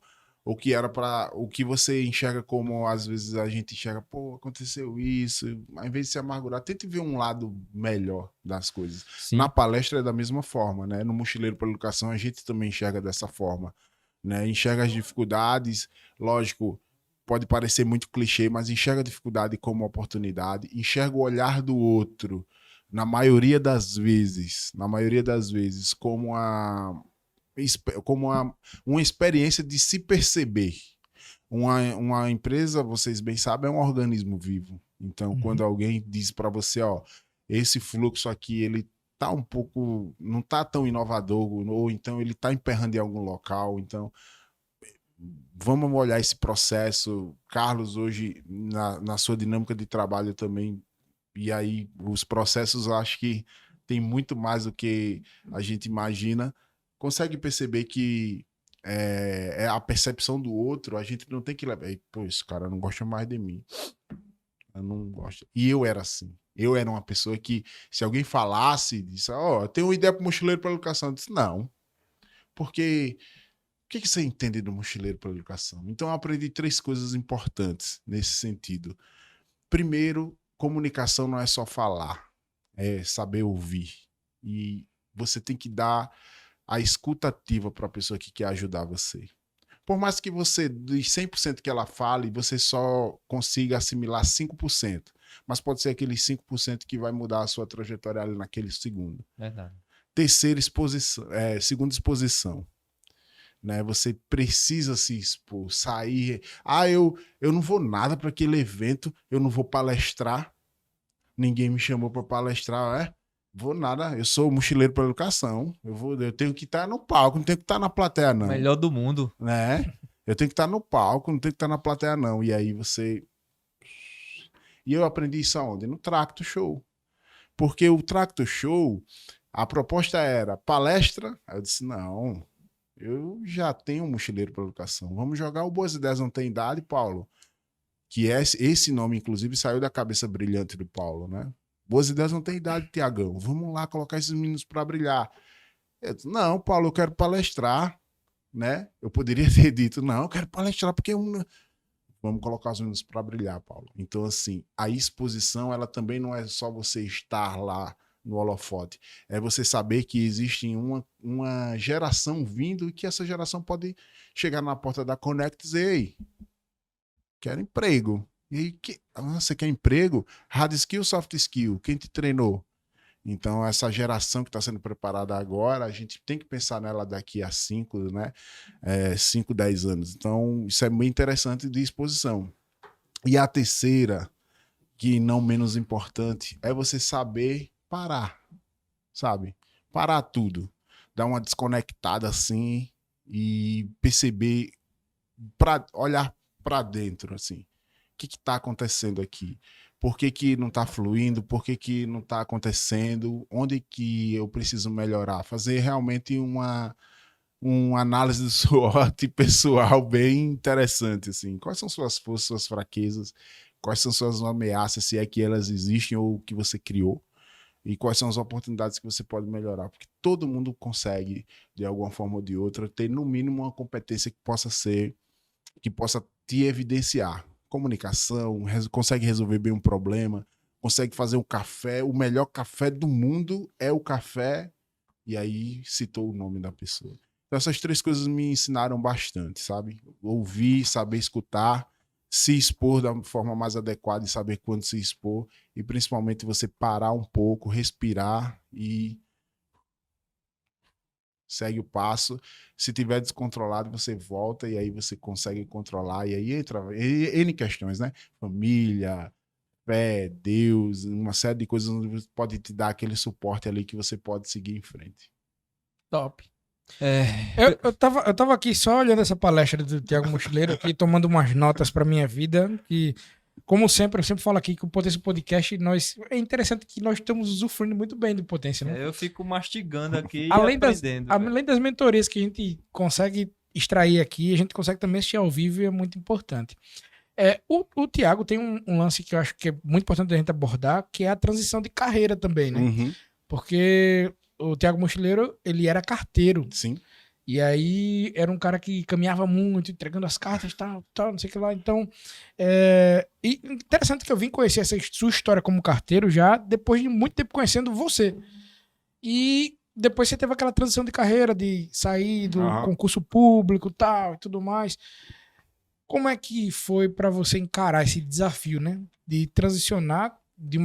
o que você enxerga como às vezes a gente enxerga, pô, aconteceu isso, ao invés de se amargurar, tente ver um lado melhor das coisas. Sim. Na palestra é da mesma forma, né? No Mochileiro para Educação a gente também enxerga dessa forma, né? Enxerga as dificuldades, lógico, pode parecer muito clichê, mas enxerga a dificuldade como oportunidade, enxerga o olhar do outro, na maioria das vezes, como uma experiência de se perceber. Uma empresa, vocês bem sabem, é um organismo vivo. Então, quando alguém diz para você, ó, esse fluxo aqui, ele tá um pouco, não tá tão inovador, ou então ele tá emperrando em algum local, então vamos olhar esse processo. Carlos, hoje, na sua dinâmica de trabalho também, e aí os processos, eu acho que tem muito mais do que a gente imagina. Consegue perceber que é a percepção do outro, a gente não tem que levar. Pô, esse cara não gosta mais de mim. Eu não gosto. E eu era assim. Eu era uma pessoa que, se alguém falasse, disse, ó, eu tenho uma ideia para mochileiro para educação. Eu disse, não. Porque o que você entende do mochileiro para educação? Então, eu aprendi 3 coisas importantes nesse sentido. Primeiro, comunicação não é só falar, é saber ouvir. E você tem que dar a escuta ativa para a pessoa que quer ajudar você. Por mais que você, dos 100% que ela fale, você só consiga assimilar 5%. Mas pode ser aquele 5% que vai mudar a sua trajetória ali naquele segundo. Verdade. Segunda exposição. Né? Você precisa se expor, sair. Eu não vou nada para aquele evento, eu não vou palestrar. Ninguém me chamou para palestrar, Vou nada, eu sou mochileiro para educação. Eu tenho que estar no palco, não tenho que estar na plateia, não. Melhor do mundo. Né? Eu tenho que estar no palco, não tenho que estar na plateia, não. E aí você. E eu aprendi isso aonde? No Tracto Show. Porque o Tracto Show, a proposta era palestra. Aí eu disse: não, eu já tenho um mochileiro para educação. Vamos jogar o Boas Ideias Não Tem Idade, Paulo. Que esse nome, inclusive, saiu da cabeça brilhante do Paulo, né? Boas Ideias Não Tem Idade, Tiagão. Vamos lá colocar esses meninos para brilhar. Eu disse, não, Paulo, eu quero palestrar, né? Eu poderia ter dito, não, eu quero palestrar porque vamos colocar os meninos para brilhar, Paulo. Então, assim, a exposição, ela também não é só você estar lá no holofote. É você saber que existe uma geração vindo e que essa geração pode chegar na porta da Connect e dizer, ei, quero emprego. Você quer emprego? Hard skill, soft skill. Quem te treinou? Então, essa geração que está sendo preparada agora, a gente tem que pensar nela daqui a 5, né? 5, 10 anos. Então, isso é bem interessante de exposição. E a terceira, que não menos importante, é você saber parar, sabe? Parar tudo. Dar uma desconectada assim e perceber, olhar para dentro, assim. O que está acontecendo aqui? Por que não está fluindo? Por que não está acontecendo? Onde que eu preciso melhorar? Fazer realmente uma análise do SWOT pessoal bem interessante. Assim. Quais são suas forças, suas fraquezas? Quais são suas ameaças, se é que elas existem ou que você criou? E quais são as oportunidades que você pode melhorar? Porque todo mundo consegue, de alguma forma ou de outra, ter no mínimo uma competência que possa te evidenciar. Comunicação, consegue resolver bem um problema, consegue fazer um café, o melhor café do mundo é o café, e aí citou o nome da pessoa. Então essas 3 coisas me ensinaram bastante, sabe? Ouvir, saber escutar se expor da forma mais adequada e saber quando se expor, e principalmente você parar um pouco, respirar e segue o passo. Se tiver descontrolado, você volta e aí você consegue controlar, e aí entra N questões, né? Família, fé, Deus, uma série de coisas onde pode te dar aquele suporte ali que você pode seguir em frente. Top. É, Eu tava aqui só olhando essa palestra do Thiago Mochileiro aqui, tomando umas notas pra minha vida, que, como sempre, eu sempre falo aqui que o Potência Podcast, é interessante que nós estamos usufruindo muito bem do Potência, né? eu fico mastigando aqui e Além das, aprendendo. velho. além das mentorias que a gente consegue extrair aqui, a gente consegue também assistir ao vivo e é muito importante. O Thiago tem um lance que eu acho que é muito importante a gente abordar, que é a transição de carreira também, né? Uhum, Porque o Thiago Mochileiro, ele era carteiro. sim. E aí era um cara que caminhava muito, entregando as cartas, tal, não sei o que lá. Então, e interessante que eu vim conhecer essa sua história como carteiro já depois de muito tempo conhecendo você. E depois você teve aquela transição de carreira, de sair do Aham. concurso público tal, e tudo mais. Como é que foi para você encarar esse desafio, né? De transicionar de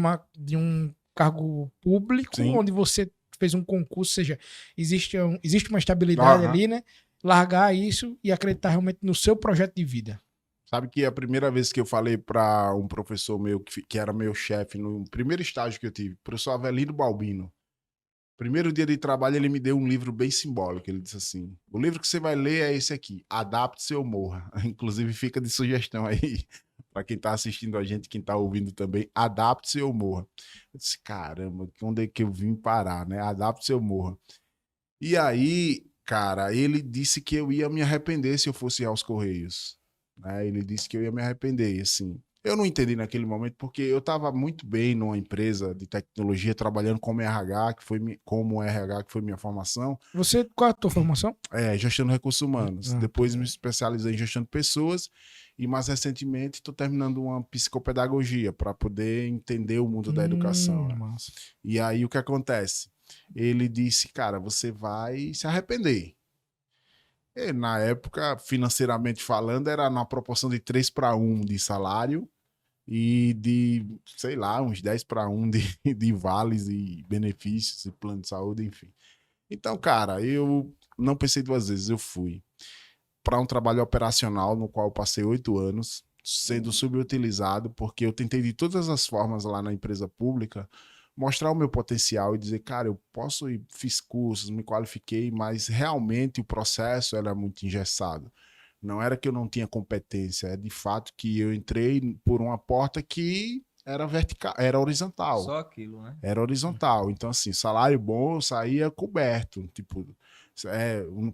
um cargo público, Sim. onde você fez um concurso, ou seja, existe uma estabilidade Aham. ali, né? Largar isso e acreditar realmente no seu projeto de vida. Sabe que a primeira vez que eu falei para um professor meu, que era meu chefe, no primeiro estágio que eu tive, professor Avelino Balbino, primeiro dia de trabalho, ele me deu um livro bem simbólico. Ele disse assim: o livro que você vai ler é esse aqui, Adapte-se ou Morra. Inclusive, fica de sugestão aí para quem está assistindo a gente, quem está ouvindo também, Adapte-se ou Morra. Eu disse: caramba, onde é que eu vim parar, né? Adapte-se ou Morra. E aí, cara, ele disse que eu ia me arrepender se eu fosse aos Correios. Né? Ele disse que eu ia me arrepender, assim. Eu não entendi naquele momento, porque eu estava muito bem numa empresa de tecnologia, trabalhando como RH, como RH, que foi minha formação, Qual é a tua formação? gestão de recursos humanos. Ah, Depois me especializei em gestão de pessoas e, mais recentemente, estou terminando uma psicopedagogia para poder entender o mundo da educação. Né? massa. E aí, o que acontece? Ele disse, cara, você vai se arrepender. E, na época, financeiramente falando, era na proporção de 3-1 de salário e de, sei lá, uns 10-1 de vales e benefícios e plano de saúde, enfim. Então, cara, eu não pensei duas vezes, eu fui para um trabalho operacional no qual eu passei 8 anos, sendo subutilizado, porque eu tentei de todas as formas lá na empresa pública mostrar o meu potencial e dizer, cara, eu posso ir, fiz cursos, me qualifiquei, mas realmente o processo era muito engessado. Não era que eu não tinha competência, é de fato que eu entrei por uma porta que era vertical, era horizontal. Só aquilo, né? Era horizontal. Então, assim, salário bom, eu saía coberto. Tipo,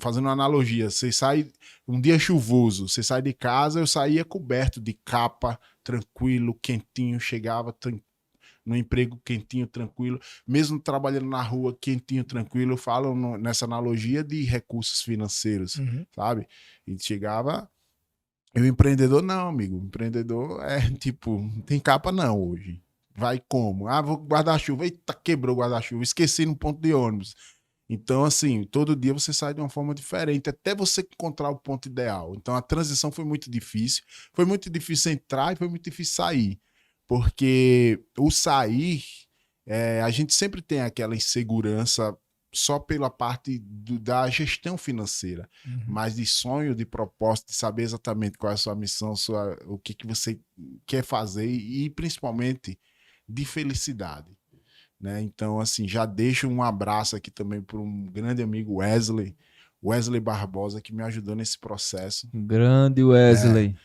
fazendo uma analogia, você sai um dia chuvoso, você sai de casa, eu saía coberto de capa, tranquilo, quentinho, chegava no emprego quentinho, tranquilo, mesmo trabalhando na rua quentinho, tranquilo. Eu falo nessa analogia de recursos financeiros, Uhum. sabe? E chegava. E o empreendedor, não, amigo. O empreendedor é tipo, não tem capa não hoje. Vai como? Ah, vou guarda-chuva. Eita, quebrou o guarda-chuva. Esqueci no ponto de ônibus. Então, assim, todo dia você sai de uma forma diferente, até você encontrar o ponto ideal. Então, a transição foi muito difícil. Foi muito difícil entrar e foi muito difícil sair. Porque o sair, a gente sempre tem aquela insegurança só pela parte da gestão financeira, Uhum. mas de sonho, de propósito, de saber exatamente qual é a sua missão, o que você quer fazer e principalmente de felicidade. Né? Então, assim, já deixo um abraço aqui também para um grande amigo Wesley Barbosa, que me ajudou nesse processo. Grande Wesley.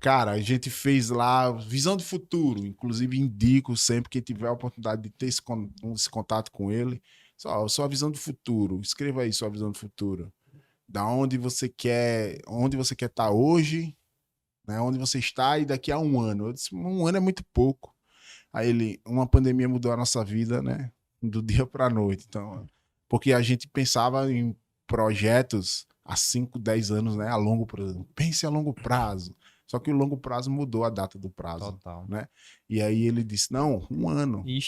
Cara, a gente fez lá visão de futuro, inclusive indico sempre que tiver a oportunidade de ter esse contato com ele. Sua visão de futuro, escreva aí sua visão de futuro. Da onde você quer estar hoje, né? Onde você está e daqui a um ano. Eu disse, um ano é muito pouco. Aí uma pandemia mudou a nossa vida, né? Do dia para a noite. Então, porque a gente pensava em projetos há 5, 10 anos, né? A longo prazo. Pense a longo prazo. Só que o longo prazo mudou a data do prazo, Total. né? E aí ele disse, não, 1 ano. E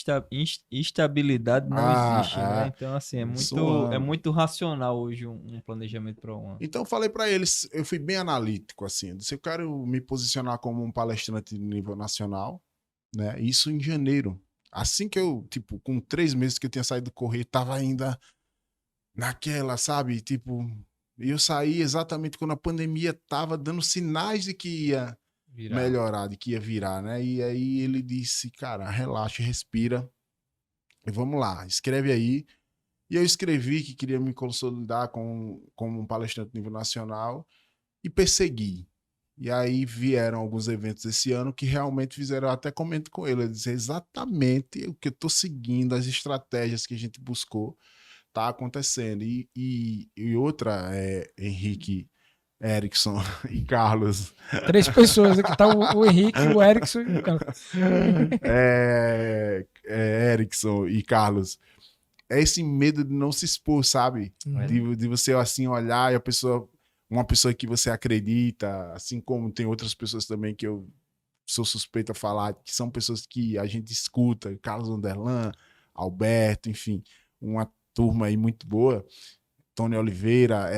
estabilidade não existe, né? Então, assim, Isso, 1 é ano. muito racional hoje um planejamento para um ano. Então eu falei para eles, eu fui bem analítico, assim, eu disse, eu quero me posicionar como um palestrante de nível nacional, né? Isso em janeiro. Assim que eu, tipo, com 3 meses que eu tinha saído do correio, tava ainda naquela, sabe? Tipo, eu saí exatamente quando a pandemia tava dando sinais de que ia melhorar, de que ia virar, né? E aí ele disse, cara, relaxa, respira, e vamos lá, escreve aí. E eu escrevi que queria me consolidar como um palestrante nível nacional e persegui. E aí vieram alguns eventos esse ano que realmente fizeram, eu até comento com ele, eu disse exatamente o que eu estou seguindo, as estratégias que a gente buscou, tá acontecendo. E outra, Henrique, Erickson e Carlos. 3 pessoas aqui, tá o Henrique, o Erickson e o Carlos. Erickson e Carlos. É esse medo de não se expor, sabe? De você assim olhar e uma pessoa que você acredita, assim como tem outras pessoas também que eu sou suspeito a falar, que são pessoas que a gente escuta, Carlos Anderlan, Alberto, enfim, uma turma aí muito boa, Tony Oliveira,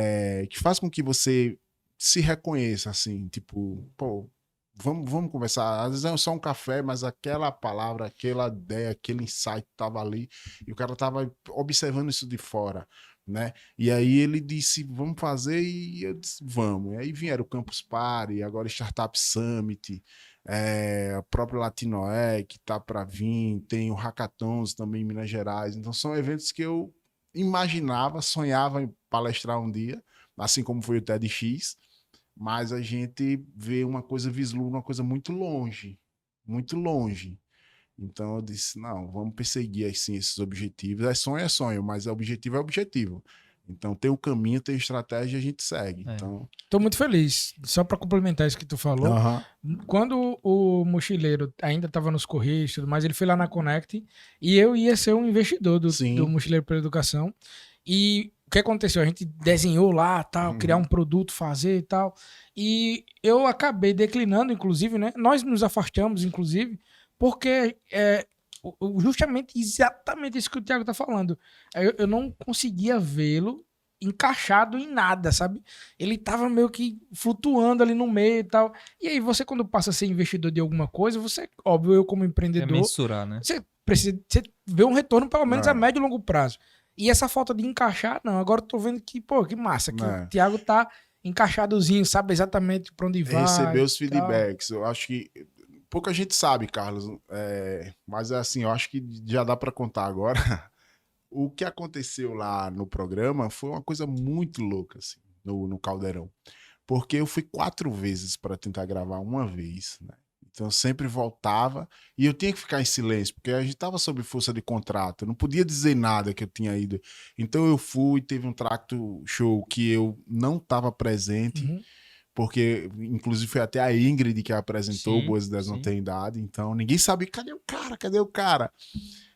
que faz com que você se reconheça, assim, tipo, pô, vamos conversar. Às vezes é só um café, mas aquela palavra, aquela ideia, aquele insight tava ali e o cara tava observando isso de fora, né? E aí ele disse, vamos fazer, e eu disse, vamos. E aí vieram o Campus Party, agora Startup Summit, a própria Latinoé, que tá para vir, tem o Hackathons também em Minas Gerais. Então são eventos que eu imaginava, sonhava em palestrar um dia, assim como foi o TEDx, mas a gente vê uma coisa, vislumbra uma coisa muito longe, muito longe. Então eu disse, não, vamos perseguir assim, esses objetivos. É sonho, mas o objetivo é objetivo. Então tem o caminho, tem a estratégia e a gente segue. Então... Tô muito feliz. Só para complementar isso que tu falou, quando o mochileiro ainda estava nos Correios e tudo mais, ele foi lá na Connect e eu ia ser um investidor do Mochileiro pela Educação. E o que aconteceu? A gente desenhou lá, tal, criar um produto, fazer e tal. E eu acabei declinando, inclusive, né? Nós nos afastamos, inclusive, porque justamente exatamente isso que o Thiago tá falando. Eu não conseguia vê-lo encaixado em nada, sabe? Ele tava meio que flutuando ali no meio e tal. E aí você, quando passa a ser investidor de alguma coisa, você, óbvio, eu como empreendedor... É mensurar, né? Você vê um retorno pelo menos a médio e longo prazo. E essa falta de encaixar, não. Agora eu tô vendo que, pô, que massa, que o Thiago tá encaixadozinho, sabe exatamente pra onde vai. Receber os feedbacks. Eu acho que pouca gente sabe, Carlos, mas assim, eu acho que já dá para contar agora. O que aconteceu lá no programa foi uma coisa muito louca, assim, no Caldeirão. Porque eu fui 4 vezes para tentar gravar uma vez, né? Então eu sempre voltava e eu tinha que ficar em silêncio, porque a gente estava sob força de contrato, eu não podia dizer nada que eu tinha ido. Então eu fui, teve um tracto show que eu não estava presente, porque inclusive foi até a Ingrid que apresentou, Boas Ideias Não Tem Idade, então ninguém sabia, cadê o cara, cadê o cara?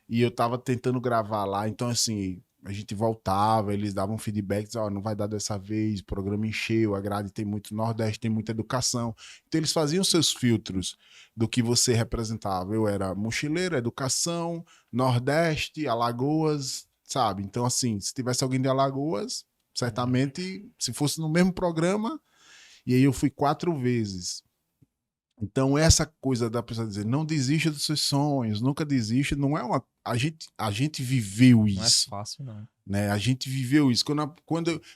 E eu tava tentando gravar lá, então assim, a gente voltava, eles davam feedbacks, não vai dar dessa vez, o programa encheu, a grade tem muito Nordeste, tem muita educação. Então eles faziam seus filtros do que você representava. Eu era mochileiro, educação, Nordeste, Alagoas, sabe? Então assim, se tivesse alguém de Alagoas, certamente, se fosse no mesmo programa, e aí eu fui 4 vezes. Então, essa coisa da pessoa dizer, não desista dos seus sonhos, nunca desista, não é uma... A gente viveu isso. Não é fácil, não. Né? A gente viveu isso.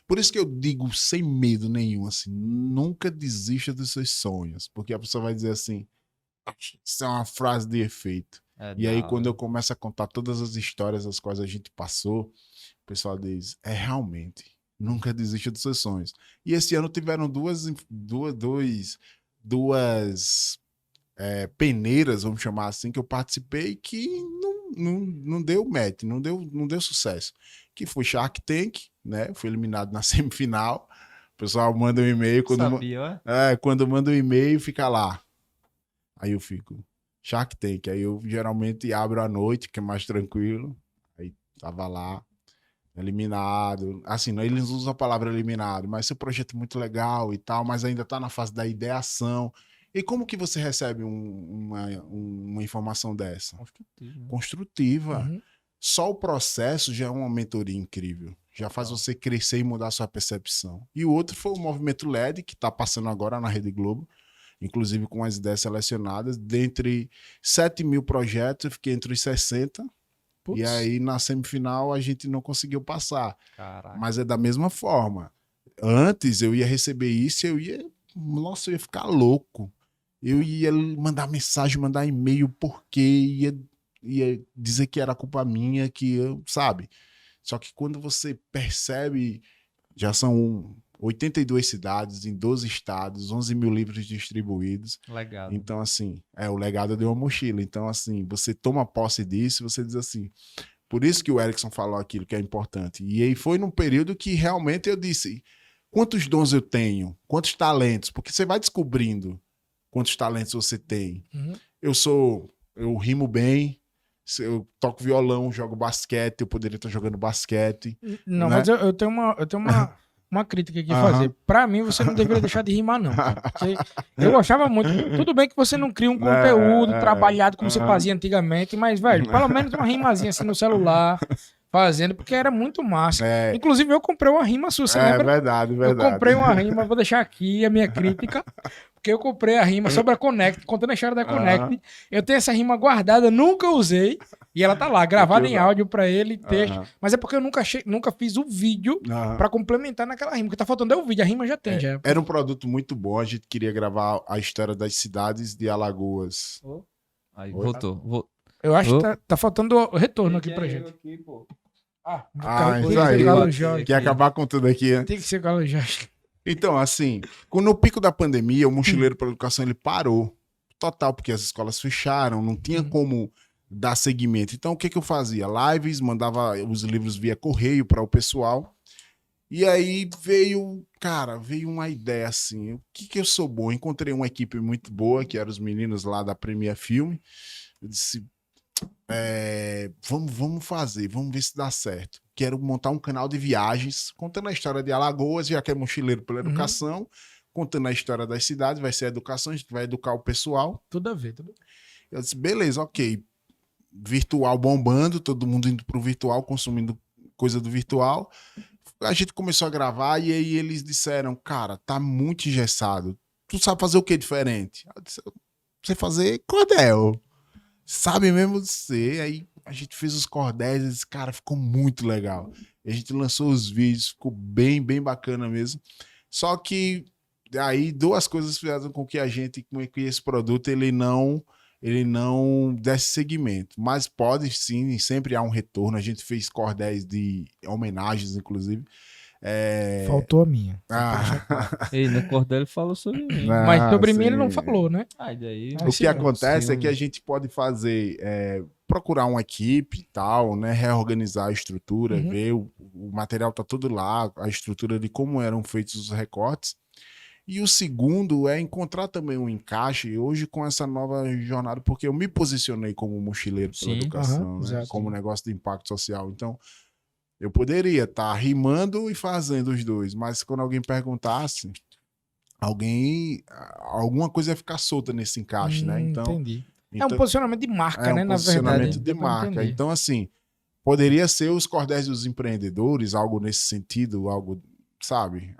Por isso que eu digo sem medo nenhum, assim, nunca desista dos seus sonhos. Porque a pessoa vai dizer assim, isso é uma frase de efeito. E aí, quando eu começo a contar todas as histórias as quais a gente passou, o pessoal diz, realmente, nunca desista dos seus sonhos. E esse ano tiveram duas peneiras, vamos chamar assim, que eu participei que não deu match, não deu sucesso. Que foi Shark Tank, né? Fui eliminado na semifinal. O pessoal manda um e-mail. Quando manda um e-mail, fica lá. Aí eu fico, Shark Tank. Aí eu geralmente abro à noite, que é mais tranquilo. Aí tava lá, eliminado. Assim, não, eles usam a palavra eliminado, mas seu projeto é muito legal e tal, mas ainda tá na fase da ideação. E como que você recebe uma informação dessa? Construtiva. Uhum. Só o processo já é uma mentoria incrível. Já faz você crescer e mudar sua percepção. E o outro foi o Movimento LED, que está passando agora na Rede Globo, inclusive com as ideias selecionadas. Dentre 7.000 projetos, eu fiquei entre os 60. Putz. E aí, na semifinal, a gente não conseguiu passar. Caraca. Mas é da mesma forma. Antes, eu ia receber isso, nossa, eu ia ficar louco. Eu ia mandar mensagem, mandar e-mail, porque ia dizer que era culpa minha, que eu, sabe? Só que quando você percebe, já são 82 cidades em 12 estados, 11.000 livros distribuídos. Legado. Então, assim, o legado de uma mochila. Então, assim, você toma posse disso, você diz assim, por isso que o Erickson falou aquilo que é importante. E aí foi num período que realmente eu disse, quantos dons eu tenho? Quantos talentos? Porque você vai descobrindo quantos talentos você tem. Uhum. Eu rimo bem, eu toco violão, jogo basquete, eu poderia estar jogando basquete. Não, né? mas eu tenho uma crítica aqui a fazer. Pra mim, você não deveria deixar de rimar, não. Cara. Porque eu gostava muito. Tudo bem que você não cria um conteúdo trabalhado como você fazia antigamente, mas, velho, pelo menos uma rimazinha assim no celular, fazendo, porque era muito massa. Inclusive, eu comprei uma rima sua, você lembra? Verdade. Eu comprei uma rima, vou deixar aqui a minha crítica, porque eu comprei a rima sobre a Connect, contando a história da Connect. Eu tenho essa rima guardada, nunca usei, e ela tá lá, gravada em áudio pra ele, texto. Mas é porque eu nunca fiz o vídeo pra complementar naquela rima, porque tá faltando é o vídeo, a rima já tem. Já. Era um produto muito bom, a gente queria gravar a história das cidades de Alagoas. Aí, voltou. Eu acho que tá faltando o retorno aqui pra gente. Aqui, pô. Isso aí. Quer acabar com tudo aqui, né? Tem que ser com a Carlos Jorge. Então, assim, no pico da pandemia, o Mochileiro para Educação ele parou total, porque as escolas fecharam, não tinha como dar seguimento. Então, o que eu fazia? Lives, mandava os livros via correio para o pessoal. E aí veio uma ideia assim, o que eu sou bom? Encontrei uma equipe muito boa, que eram os meninos lá da Premier Filme. Eu disse, vamos fazer, vamos ver se dá certo. Quero montar um canal de viagens, contando a história de Alagoas, já que é Mochileiro pela Educação, contando a história das cidades, vai ser a educação, a gente vai educar o pessoal. Tudo a ver. Eu disse, beleza, ok. Virtual bombando, todo mundo indo pro virtual, consumindo coisa do virtual. A gente começou a gravar e aí eles disseram, cara, tá muito engessado. Tu sabe fazer o que diferente? Eu disse, você fazer cordel. Sabe mesmo você? Aí a gente fez os cordéis e disse, cara, ficou muito legal. E a gente lançou os vídeos, ficou bem, bem bacana mesmo. Só que aí duas coisas fizeram com que a gente, com que esse produto, ele não desse seguimento. Mas pode sim, sempre há um retorno. A gente fez cordéis de homenagens, inclusive. Faltou a minha. Ei, no cordel ele falou sobre mim. Mas sobre mim ele não falou, né? Daí... O que acontece é que a gente pode fazer, procurar uma equipe e tal, né? Reorganizar a estrutura, ver o material tá tudo lá, a estrutura de como eram feitos os recortes. E o segundo é encontrar também um encaixe hoje com essa nova jornada, porque eu me posicionei como mochileiro pela educação, né? Como negócio de impacto social. Então, eu poderia estar rimando e fazendo os dois, mas quando alguém perguntasse, alguma coisa ia ficar solta nesse encaixe, né? Então, entendi. É um posicionamento de marca, né? Na verdade. É um posicionamento de marca. Então, assim, poderia ser os cordéis dos empreendedores, algo nesse sentido, algo, sabe?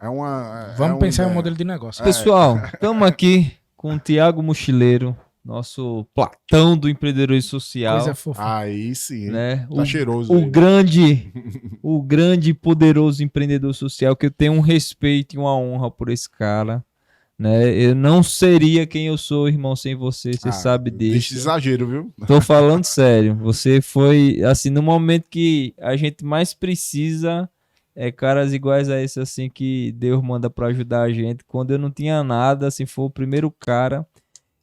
Vamos pensar em um modelo de negócio. Pessoal, estamos aqui com o Thiago Mochileiro, nosso Platão do empreendedorismo social. Coisa fofa. Aí sim, né? Tá cheiroso. O grande e poderoso empreendedor social, que eu tenho um respeito e uma honra por esse cara. Né? Eu não seria quem eu sou, irmão, sem você. Você sabe disso. Deixa exagero, viu? Tô falando sério. Você foi, assim, no momento que a gente mais precisa, caras iguais a esse, assim, que Deus manda pra ajudar a gente. Quando eu não tinha nada, assim, foi o primeiro cara.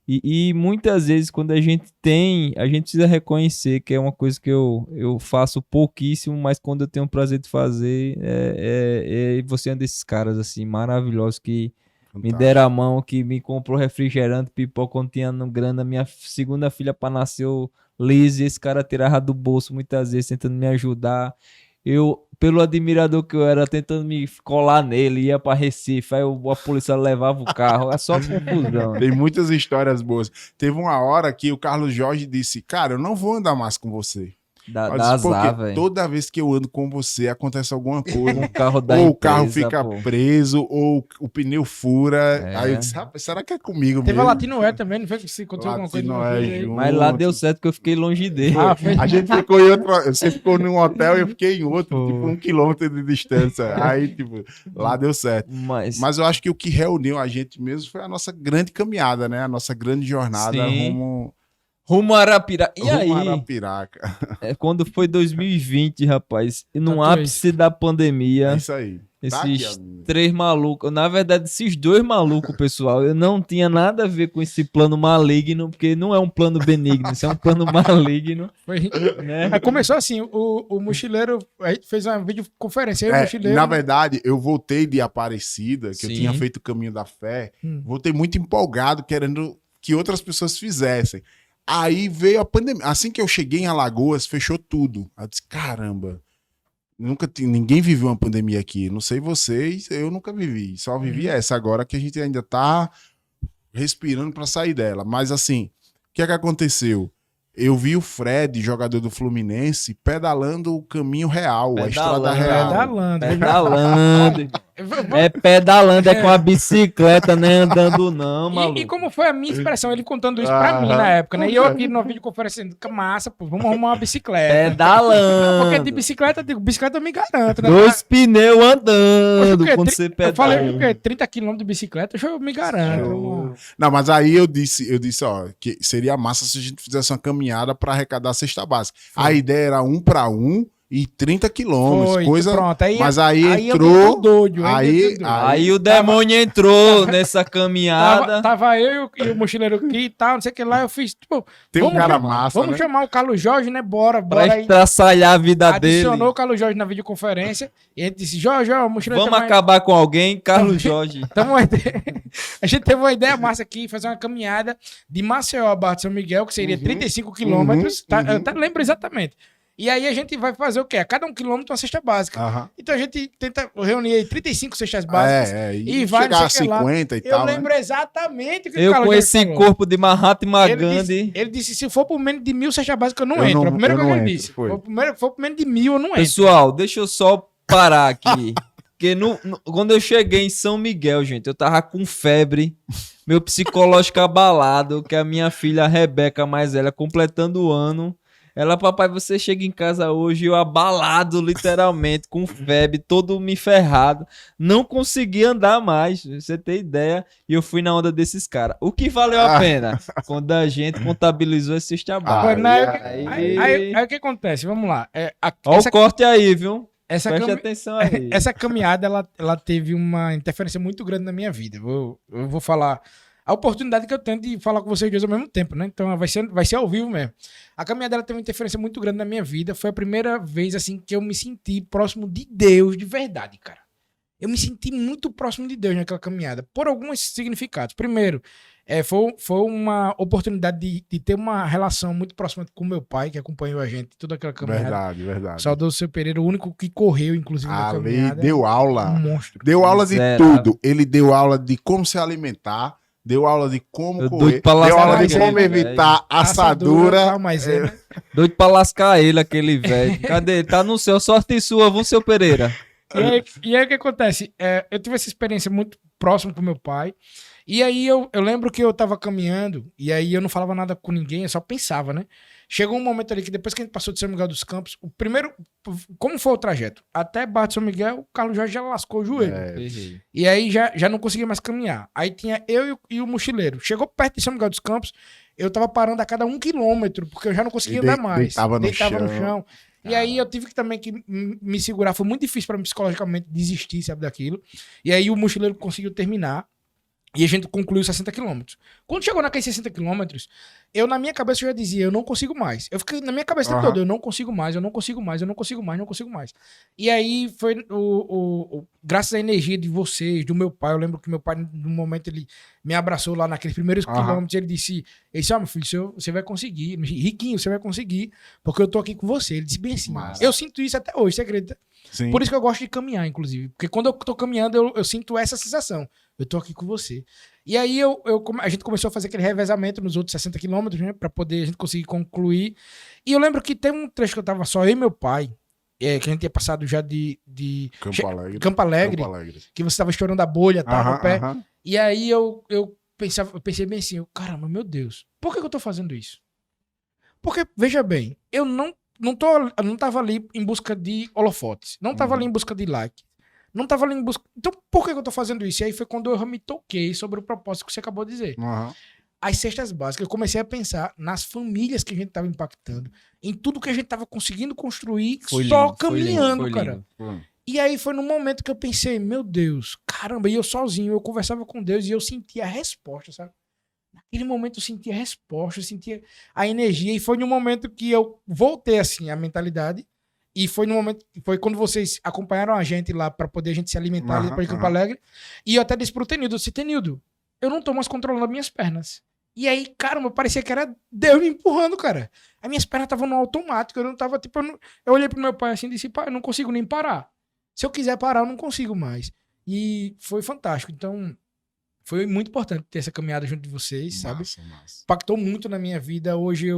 E muitas vezes, quando a gente precisa reconhecer, que é uma coisa que eu faço pouquíssimo, mas quando eu tenho o prazer de fazer, você é um desses caras, assim, maravilhosos, que me deram a mão, que me comprou refrigerante, pipoca, quando tinha grana. Minha segunda filha para nascer, Liz, esse cara tirava do bolso muitas vezes, tentando me ajudar. pelo admirador que eu era, tentando me colar nele, ia pra Recife, aí a polícia levava o carro, é só confusão. Tem muitas histórias boas. Teve uma hora que o Carlos Jorge disse, cara, eu não vou andar mais com você. Dá Eu disse, azar, porque velho. toda vez que eu ando com você, acontece alguma coisa. O carro da Ou o carro empresa, fica pô. preso, ou o pneu fura. É. Aí eu disse, rapaz, será que é comigo Teve a mesmo? Latinoé também, não foi que se encontrou alguma coisa? Latinoé Não foi? junto. Mas lá deu certo que eu fiquei longe dele. Ah, fez. A gente ficou em outro. Você ficou num hotel e eu fiquei em outro, Pô. tipo 1 quilômetro de distância. Aí, tipo, lá deu certo. Mas eu acho que o que reuniu a gente mesmo foi a nossa grande caminhada, né? A nossa grande jornada Sim. Rumo a Arapiraca. E rumo aí, a Arapiraca. quando foi 2020, rapaz, e no Tá ápice da pandemia, É isso aí. Tá aqui, esses amigo. 3 malucos, na verdade, esses 2 malucos, pessoal, eu não tinha nada a ver com esse plano maligno, porque não é um plano benigno, isso é um plano maligno, Foi. né? Aí começou assim, o mochileiro, a gente fez uma videoconferência, aí o mochileiro... Na verdade, eu voltei de Aparecida, que eu Sim. tinha feito o Caminho da Fé, Hum. voltei muito empolgado, querendo que outras pessoas fizessem. Aí veio a pandemia. Assim que eu cheguei em Alagoas, fechou tudo. Aí eu disse, caramba, ninguém viveu uma pandemia aqui. Não sei vocês, eu nunca vivi. Só vivi essa agora que a gente ainda tá respirando para sair dela. Mas assim, o que é que aconteceu? Eu vi o Fred, jogador do Fluminense, pedalando o caminho real, a estrada real. Pedalando. Pedalando. É pedalando, é com a bicicleta, não é andando não, maluco. E como foi a minha expressão, ele contando isso pra mim na época, né? E eu aqui numa videoconferência, massa, pô, vamos arrumar uma bicicleta. Pedalando. Porque de bicicleta, eu digo, bicicleta eu me garanto, né? 2 pneus Poxa, andando o quê? quando você Eu falei, o pedala. quê? 30 km de bicicleta, eu me garanto. Não, mas aí eu disse, ó, que seria massa se a gente fizesse uma caminhada para arrecadar a cesta básica. A ideia era 1 para 1 e 30 quilômetros, Foi, coisa. pronto. Aí, Mas aí eu entrou. dei doido, Aí, Aí o demônio entrou nessa caminhada. Tava eu e o mochileiro aqui e tal, não sei o que lá, eu fiz, tipo, tem um vamos cara chamar- massa, vamos né? chamar o Carlos Jorge, né? Bora Pra aí. estraçalhar a vida Adicionou dele. o Carlos Jorge na videoconferência e a gente disse, Jorge, ó, o mochileiro Vamos tem acabar com alguém, Carlos Jorge. A gente teve uma ideia massa aqui, fazer uma caminhada de Maceió a Barra de São Miguel, que seria 35 quilômetros, tá? Eu até lembro exatamente. E aí a gente vai fazer o quê? A cada 1 quilômetro uma cesta básica. Aham. Então a gente tenta reunir aí 35 cestas básicas. E vai, chegar não a sei o que lá. 50 e Eu tal, lembro né? exatamente o que Eu o Carlos com Jorge esse falou. corpo de Mahatma Gandhi. Ele disse, se for por menos de 1.000 cestas básicas, eu não Eu entro. não- A primeira eu coisa que não ele entro, disse. foi. For por menos de 1.000, eu não entro. Pessoal, deixa eu só parar aqui. Porque quando eu cheguei em São Miguel, gente, eu tava com febre, meu psicológico abalado, que a minha filha a Rebeca, mais velha, completando o ano. Ela, papai, você chega em casa hoje, eu abalado, literalmente, com febre, todo me ferrado. Não consegui andar mais, pra você ter ideia. E eu fui na onda desses caras. O que valeu a pena? Quando a gente contabilizou esse Foi, trabalho. né? aí- Aí o que acontece? Vamos lá. Olha o corte aí, viu? essa Preste cami- atenção aí. Essa caminhada, ela teve uma interferência muito grande na minha vida. Eu vou falar a oportunidade que eu tenho de falar com vocês dois ao mesmo tempo, né? Então vai ser ao vivo mesmo. A caminhada ela teve uma interferência muito grande na minha vida. Foi a primeira vez, assim, que eu me senti próximo de Deus de verdade, cara. Eu me senti muito próximo de Deus naquela caminhada, por alguns significados. Primeiro, foi uma oportunidade de ter uma relação muito próxima com meu pai, que acompanhou a gente toda aquela caminhada. Verdade. Saudoso seu Pereira, o único que correu, inclusive, na Ali caminhada. deu aula. Um monstro. Deu aula de Miserável. tudo. Ele deu aula de como se alimentar, deu aula de como Eu correr, doido pra deu lascar aula de aquele como velho. evitar assadura. Tal, mas né? Doido pra lascar ele, aquele velho. Cadê? Tá no céu, sorte sua, viu, seu Pereira? E aí o que acontece? Eu tive essa experiência muito próxima com meu pai. E aí eu lembro que eu tava caminhando, e aí eu não falava nada com ninguém, eu só pensava, né? Chegou um momento ali que depois que a gente passou de São Miguel dos Campos, o primeiro. Como foi o trajeto? Até Barra de São Miguel, o Carlos Jorge já lascou o joelho. E aí já não conseguia mais caminhar. Aí tinha eu e o mochileiro. Chegou perto de São Miguel dos Campos, eu tava parando a cada 1 quilômetro, porque eu já não conseguia andar mais. Deitava no no chão. chão. E aí eu tive que também me segurar. Foi muito difícil para mim psicologicamente desistir, sabe, daquilo. E aí o mochileiro conseguiu terminar. E a gente concluiu 60 quilômetros. Quando chegou naqueles 60 quilômetros, eu na minha cabeça eu já dizia, eu não consigo mais. Eu fiquei na minha cabeça o tempo todo, eu não consigo mais, eu não consigo mais, eu não consigo mais, não consigo mais. E aí foi graças à energia de vocês, do meu pai, eu lembro que meu pai, no momento, ele me abraçou lá naqueles primeiros quilômetros, ele disse, meu filho, você vai conseguir, Riquinho, você vai conseguir, porque eu tô aqui com você. Ele disse bem assim, eu sinto isso até hoje, você acredita? Sim. Por isso que eu gosto de caminhar, inclusive. Porque quando eu tô caminhando, eu sinto essa sensação. Eu tô aqui com você. E aí a gente começou a fazer aquele revezamento nos outros 60 quilômetros, né? Pra poder a gente conseguir concluir. E eu lembro que tem um trecho que eu tava só eu e meu pai, que a gente tinha passado já de Campo Alegre, que você tava estourando a bolha, tava no pé. E aí eu pensei bem assim, caramba, meu Deus, por que eu tô fazendo isso? Porque, veja bem, eu não tava ali em busca de holofotes. Não tava ali em busca de like. Não tava ali em busca... Então, por que eu tô fazendo isso? E aí foi quando eu me toquei sobre o propósito que você acabou de dizer. As cestas básicas. Eu comecei a pensar nas famílias que a gente tava impactando. Em tudo que a gente tava conseguindo construir caminhando, cara. E aí foi no momento que eu pensei, meu Deus, caramba, e eu sozinho, eu conversava com Deus e eu sentia a resposta, sabe? Naquele momento eu sentia a resposta, eu sentia a energia, e foi no momento que eu voltei assim a mentalidade, e foi no momento, foi quando vocês acompanharam a gente lá para poder a gente se alimentar ali depois de Campo Alegre, e eu até disse pro Tenildo, Tenildo, eu não tô mais controlando as minhas pernas. E aí, caramba, parecia que era Deus me empurrando, cara. As minhas pernas estavam no automático, eu não tava, tipo, eu olhei pro meu pai assim e disse, pai, eu não consigo nem parar. Se eu quiser parar, eu não consigo mais. E foi fantástico, então... Foi muito importante ter essa caminhada junto de vocês, sabe? Impactou muito na minha vida. Hoje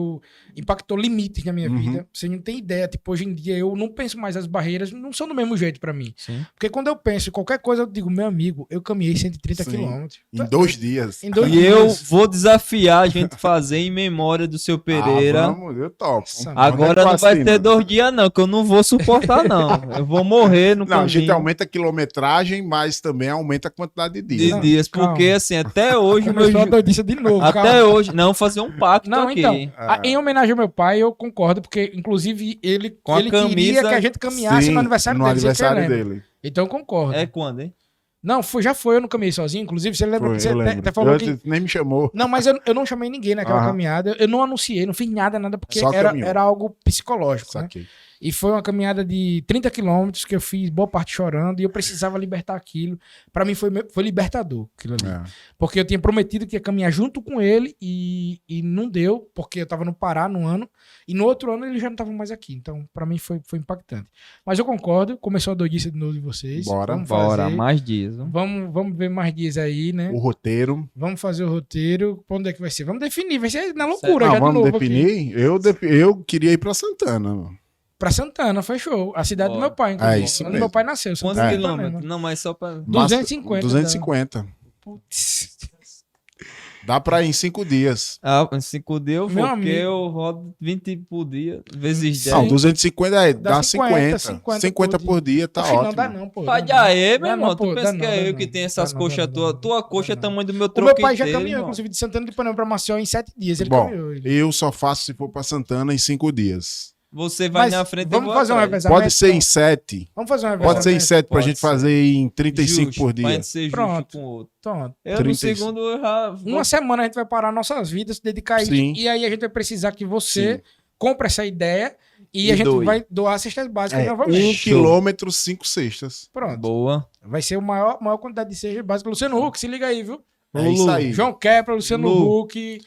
impactou limites na minha vida. Você não tem ideia. Tipo, hoje em dia eu não penso mais, as barreiras não são do mesmo jeito pra mim. Sim. Porque quando eu penso em qualquer coisa, eu digo, meu amigo, eu caminhei 130 quilômetros. Em 2 dias. Em 2 E dias. eu vou desafiar a gente fazer em memória do seu Pereira. Vamos, eu topo. Agora não vai ter 2 dias não, que eu não vou suportar não. Eu vou morrer no caminho. A gente aumenta a quilometragem, mas também aumenta a quantidade de dias. De dias, porque assim, até hoje... Começou a doidice de novo, até hoje. Não, fazer um pacto não, aqui. Então, em homenagem ao meu pai, eu concordo, porque inclusive ele queria que a gente caminhasse no aniversário dele. Então eu concordo. É quando, hein? Não, já foi, eu não caminhei sozinho. Inclusive, você lembra que você até falou eu nem me chamou. Não, mas eu não chamei ninguém naquela caminhada. Eu não anunciei, não fiz nada, porque era algo psicológico, né? E foi uma caminhada de 30 quilômetros que eu fiz boa parte chorando e eu precisava libertar aquilo. Pra mim foi libertador aquilo ali. Porque eu tinha prometido que ia caminhar junto com ele e não deu, porque eu tava no Pará no ano e no outro ano ele já não tava mais aqui. Então, pra mim foi impactante. Mas eu concordo, começou a doidice de novo de vocês. Bora, mais dias. Vamos ver mais dias aí, né? O roteiro. Vamos fazer o roteiro. Pra onde é que vai ser? Vamos definir, vai ser na loucura já vamos de novo definir? Eu queria ir pra Santana. Pra Santana, fechou. A cidade do meu pai, inclusive. Isso onde mesmo. meu pai nasceu. Quantos quilômetros? Não, mas só pra... 250. Putz. Dá pra ir em 5 dias. Em 5 dias eu vou, porque eu rodo 20 por dia, vezes 10. Não, 250 dá 50 por dia, tá ótimo. Não dá não, pô. Olha aí, meu irmão, tu pensa que é eu que tenho essas coxas tuas? Tua coxa é tamanho do meu troco inteiro. O meu pai já caminhou, irmão. inclusive, de Santana de Ipanema pra Maceió em 7 dias. Ele caminhou. Eu só faço se for pra Santana em 5 dias. Você vai na frente, vamos fazer um revezamento. Pode ser em 7. Vamos fazer um revezamento. Pode ser em 7 pra gente fazer em 35 por dia. Pode ser justo com o outro. Pronto. Eu no segundo eu já... Uma semana a gente vai parar nossas vidas, se dedicar a isso. E aí a gente vai precisar que você compre essa ideia e a gente vai doar cestas básicas novamente. 1 quilômetro, 5 cestas. Pronto. Boa. Vai ser a maior quantidade de cestas básicas. Luciano Huck, se liga aí, viu? É isso aí. João Kepler, Luciano Huck...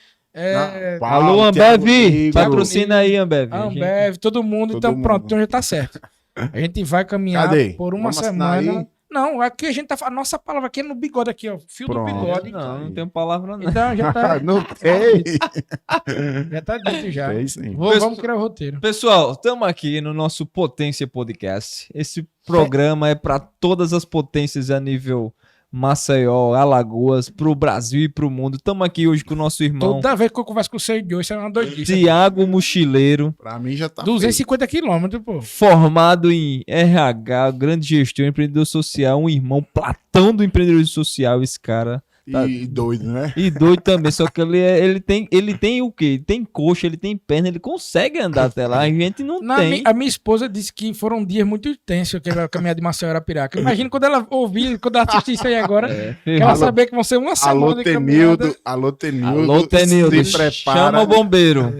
Alô, Ambev, patrocina aí, Ambev. Ambev, todo mundo. Então, pronto, então já tá certo. A gente vai caminhar por uma semana. Não, aqui a gente tá falando. Nossa palavra aqui é no bigode, aqui, ó. Fio do bigode. Não tem palavra, não. Então já tá. Não tem. Já tá dito já. Tem, sim. Vamos criar o roteiro. Pessoal, estamos aqui no nosso Potência Podcast. Esse programa é para todas as potências a nível Maceió, Alagoas, pro Brasil e pro mundo. Estamos aqui hoje com o nosso irmão. Toda vez que eu converso com o Senhor de hoje, é uma doidice. Tiago Mochileiro. Pra mim já tá 250 quilômetros, pô. Formado em RH, grande gestor, empreendedor social, um irmão Platão do empreendedorismo social, esse cara. E doido, né? E doido também, só que ele tem o quê? Ele tem coxa, ele tem perna, ele consegue andar até lá, a gente não tem. A minha esposa disse que foram dias muito intensos aquela caminhada de Maceió Arapiraca. Imagina quando ela ouvir, quando ela assistir isso aí agora, que ela saber que vão ser uma semana de caminhada. Alô, Tenildo, se prepara. chama o bombeiro.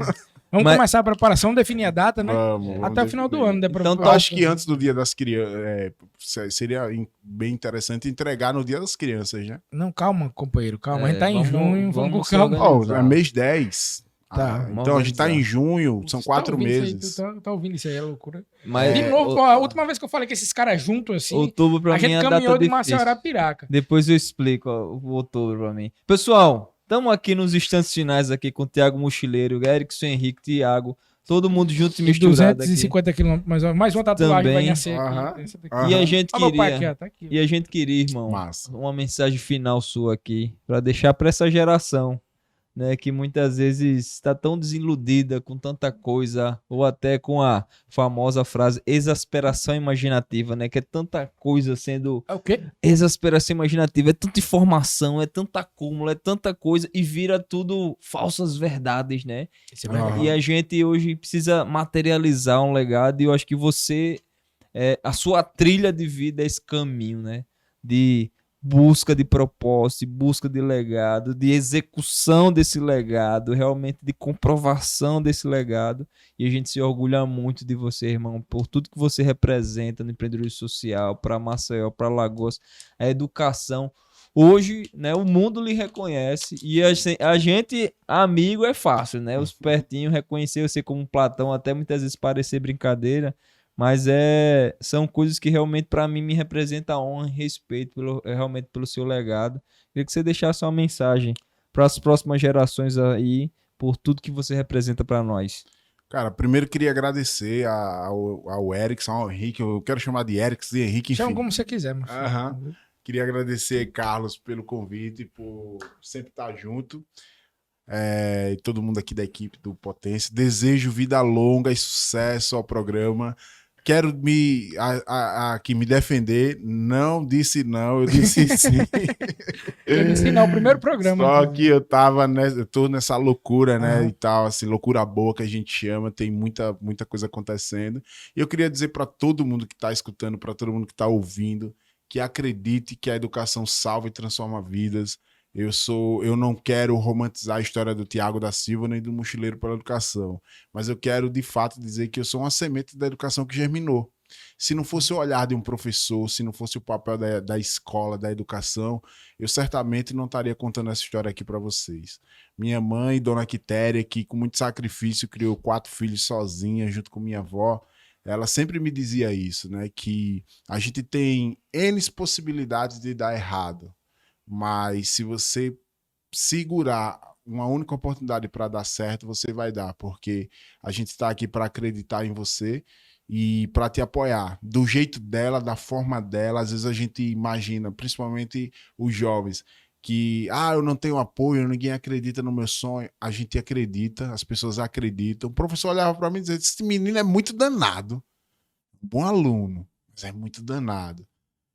Vamos começar a preparação, definir a data, né? Vamos Até o final do ano. Então, Eu acho que antes do Dia das Crianças, seria bem interessante entregar no Dia das Crianças, né? Não, calma, companheiro, calma. A gente tá em vamos- junho, vamos com se calma. organizar. É mês 10. Tá, Então a gente tá em junho, são Tu tá 4 ouvindo isso aí, meses. tu tá ouvindo isso aí, é loucura. Mas De novo, a última vez que eu falei que esses caras juntos assim, outubro pra a mim gente é a caminhou data de Maceió difícil. Arapiraca. Depois eu explico o outubro pra mim. Pessoal, estamos aqui nos instantes finais aqui com o Thiago Mochileiro, Erickson Henrique, Thiago, todo mundo junto e E misturado aqui. 250 quilômetros, mais uma tatuagem Também. vai nascer Aham. aqui. Essa daqui. Aham. E a gente Olha meu pai aqui, queria, ó, tá aqui. e a gente queria, irmão, Massa. uma mensagem final sua aqui pra deixar pra essa geração, né, que muitas vezes está tão desiludida com tanta coisa, ou até com a famosa frase exasperação imaginativa, né, que é tanta coisa sendo É o quê? exasperação imaginativa, é tanta informação, é tanta acúmulo, é tanta coisa e vira tudo falsas verdades, né? Isso é verdade. Aham. E a gente hoje precisa materializar um legado e eu acho que você, a sua trilha de vida é esse caminho, né? De busca de propósito, de busca de legado, de execução desse legado, realmente de comprovação desse legado. E a gente se orgulha muito de você, irmão, por tudo que você representa no empreendedorismo social, para Maceió, para Alagoas, a educação. Hoje, né, o mundo lhe reconhece e a gente, amigo, é fácil, né? Os pertinhos reconhecer você como um Platão, até muitas vezes parecer brincadeira, mas são coisas que realmente para mim me representam honra e respeito realmente pelo seu legado. Queria que você deixasse uma mensagem para as próximas gerações aí, por tudo que você representa para nós. Cara, primeiro queria agradecer ao Erickson, ao Henrique, eu quero chamar de Erickson e Henrique, enfim. Chama como você quiser, mano. Aham. Queria agradecer, Carlos, pelo convite, por sempre estar junto. E todo mundo aqui da equipe do Potência. Desejo vida longa e sucesso ao programa. Quero aqui me defender. Não disse não, eu disse sim. Eu disse não, o primeiro programa. Só que eu tô nessa loucura, né, e tal, assim, loucura boa que a gente chama, tem muita coisa acontecendo. E eu queria dizer para todo mundo que tá escutando, para todo mundo que tá ouvindo, que acredite que a educação salva e transforma vidas. Eu não quero romantizar a história do Thiago da Silva nem do Mochileiro pela Educação, mas eu quero de fato dizer que eu sou uma semente da educação que germinou. Se não fosse o olhar de um professor, se não fosse o papel da escola, da educação, eu certamente não estaria contando essa história aqui para vocês. Minha mãe, Dona Quitéria, que com muito sacrifício criou 4 filhos sozinha, junto com minha avó, ela sempre me dizia isso, né? Que a gente tem N possibilidades de dar errado, mas se você segurar uma única oportunidade para dar certo, você vai dar, porque a gente está aqui para acreditar em você e para te apoiar, do jeito dela, da forma dela. Às vezes a gente imagina, principalmente os jovens, que eu não tenho apoio, ninguém acredita no meu sonho. A gente acredita, as pessoas acreditam. O professor olhava para mim e dizia: esse menino é muito danado, bom aluno, mas é muito danado.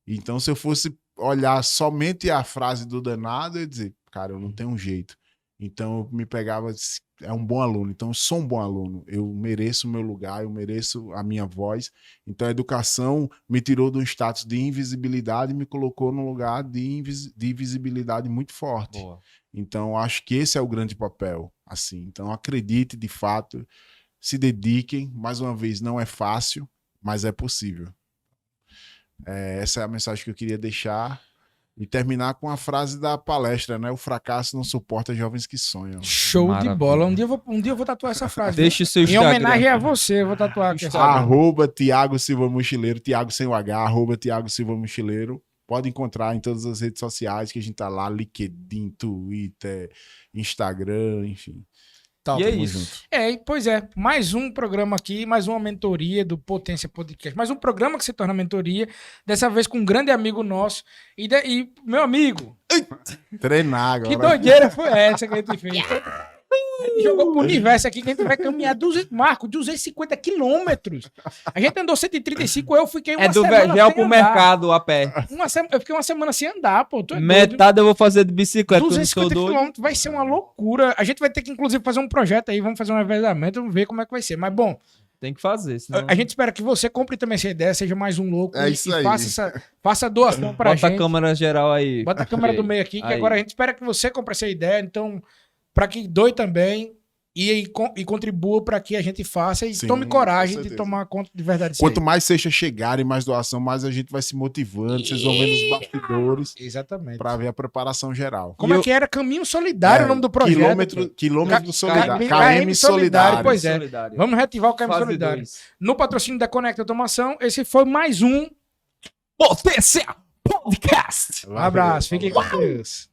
Então, se eu fosse olhar somente a frase do danado, eu ia dizer: cara, eu não tenho um jeito. Então eu me pegava, é um bom aluno, então eu sou um bom aluno, eu mereço o meu lugar, eu mereço a minha voz. Então a educação me tirou de um status de invisibilidade e me colocou num lugar de visibilidade muito forte. Boa. Então acho que esse é o grande papel, assim. Então acredite de fato, se dediquem, mais uma vez, não é fácil, mas é possível. Essa é a mensagem que eu queria deixar. E terminar com a frase da palestra, né? O fracasso não suporta jovens que sonham. Show Maravilha. de bola. Um dia eu vou tatuar essa frase. Deixa o seu Em Instagram. homenagem a você, eu vou tatuar aqui. @Thiago Silva Mochileiro, Thiago sem o H, @Thiago Silva Mochileiro. Pode encontrar em todas as redes sociais que a gente tá lá, LinkedIn, Twitter, Instagram, enfim. E é isso. Pois é, mais um programa aqui, mais uma mentoria do Potência Podcast, mais um programa que se torna mentoria, dessa vez com um grande amigo nosso, e meu amigo, Treinar agora. que doideira foi essa que a gente fez? gente jogou pro universo aqui que a gente vai caminhar 250 quilômetros. A gente andou 135, eu fiquei uma É do semana Vergel sem pro andar. mercado a pé. Eu fiquei uma semana sem andar, pô. Tu é doido. Metade eu vou fazer de bicicleta, porque eu não sou 250 doido. quilômetros vai ser uma loucura. A gente vai ter que, inclusive, fazer um projeto aí, vamos fazer um revezamento, vamos ver como é que vai ser. Mas, bom, Tem que fazer, senão... a gente espera que você compre também essa ideia, seja mais um louco É e isso aí. faça a doação pra Bota gente. a câmera geral aí. Bota a câmera do meio aqui, que Aí. agora a gente espera que você compre essa ideia, então, para que doe também e contribua para que a gente faça e Sim, tome coragem com de certeza. tomar conta de verdade disso Quanto aí. mais ceixas chegarem, mais doação, mais a gente vai se motivando. Vocês vão vendo os bastidores Exatamente. para ver a preparação geral. Como é que era? Caminho Solidário o nome do projeto. Quilômetro Solidário. KM KM Solidário. Pois é. Solidário. Vamos reativar o KM Fase Solidário. 2. No patrocínio da Conecta Automação, esse foi mais um. Potência Podcast. Um abraço, fiquem com Deus.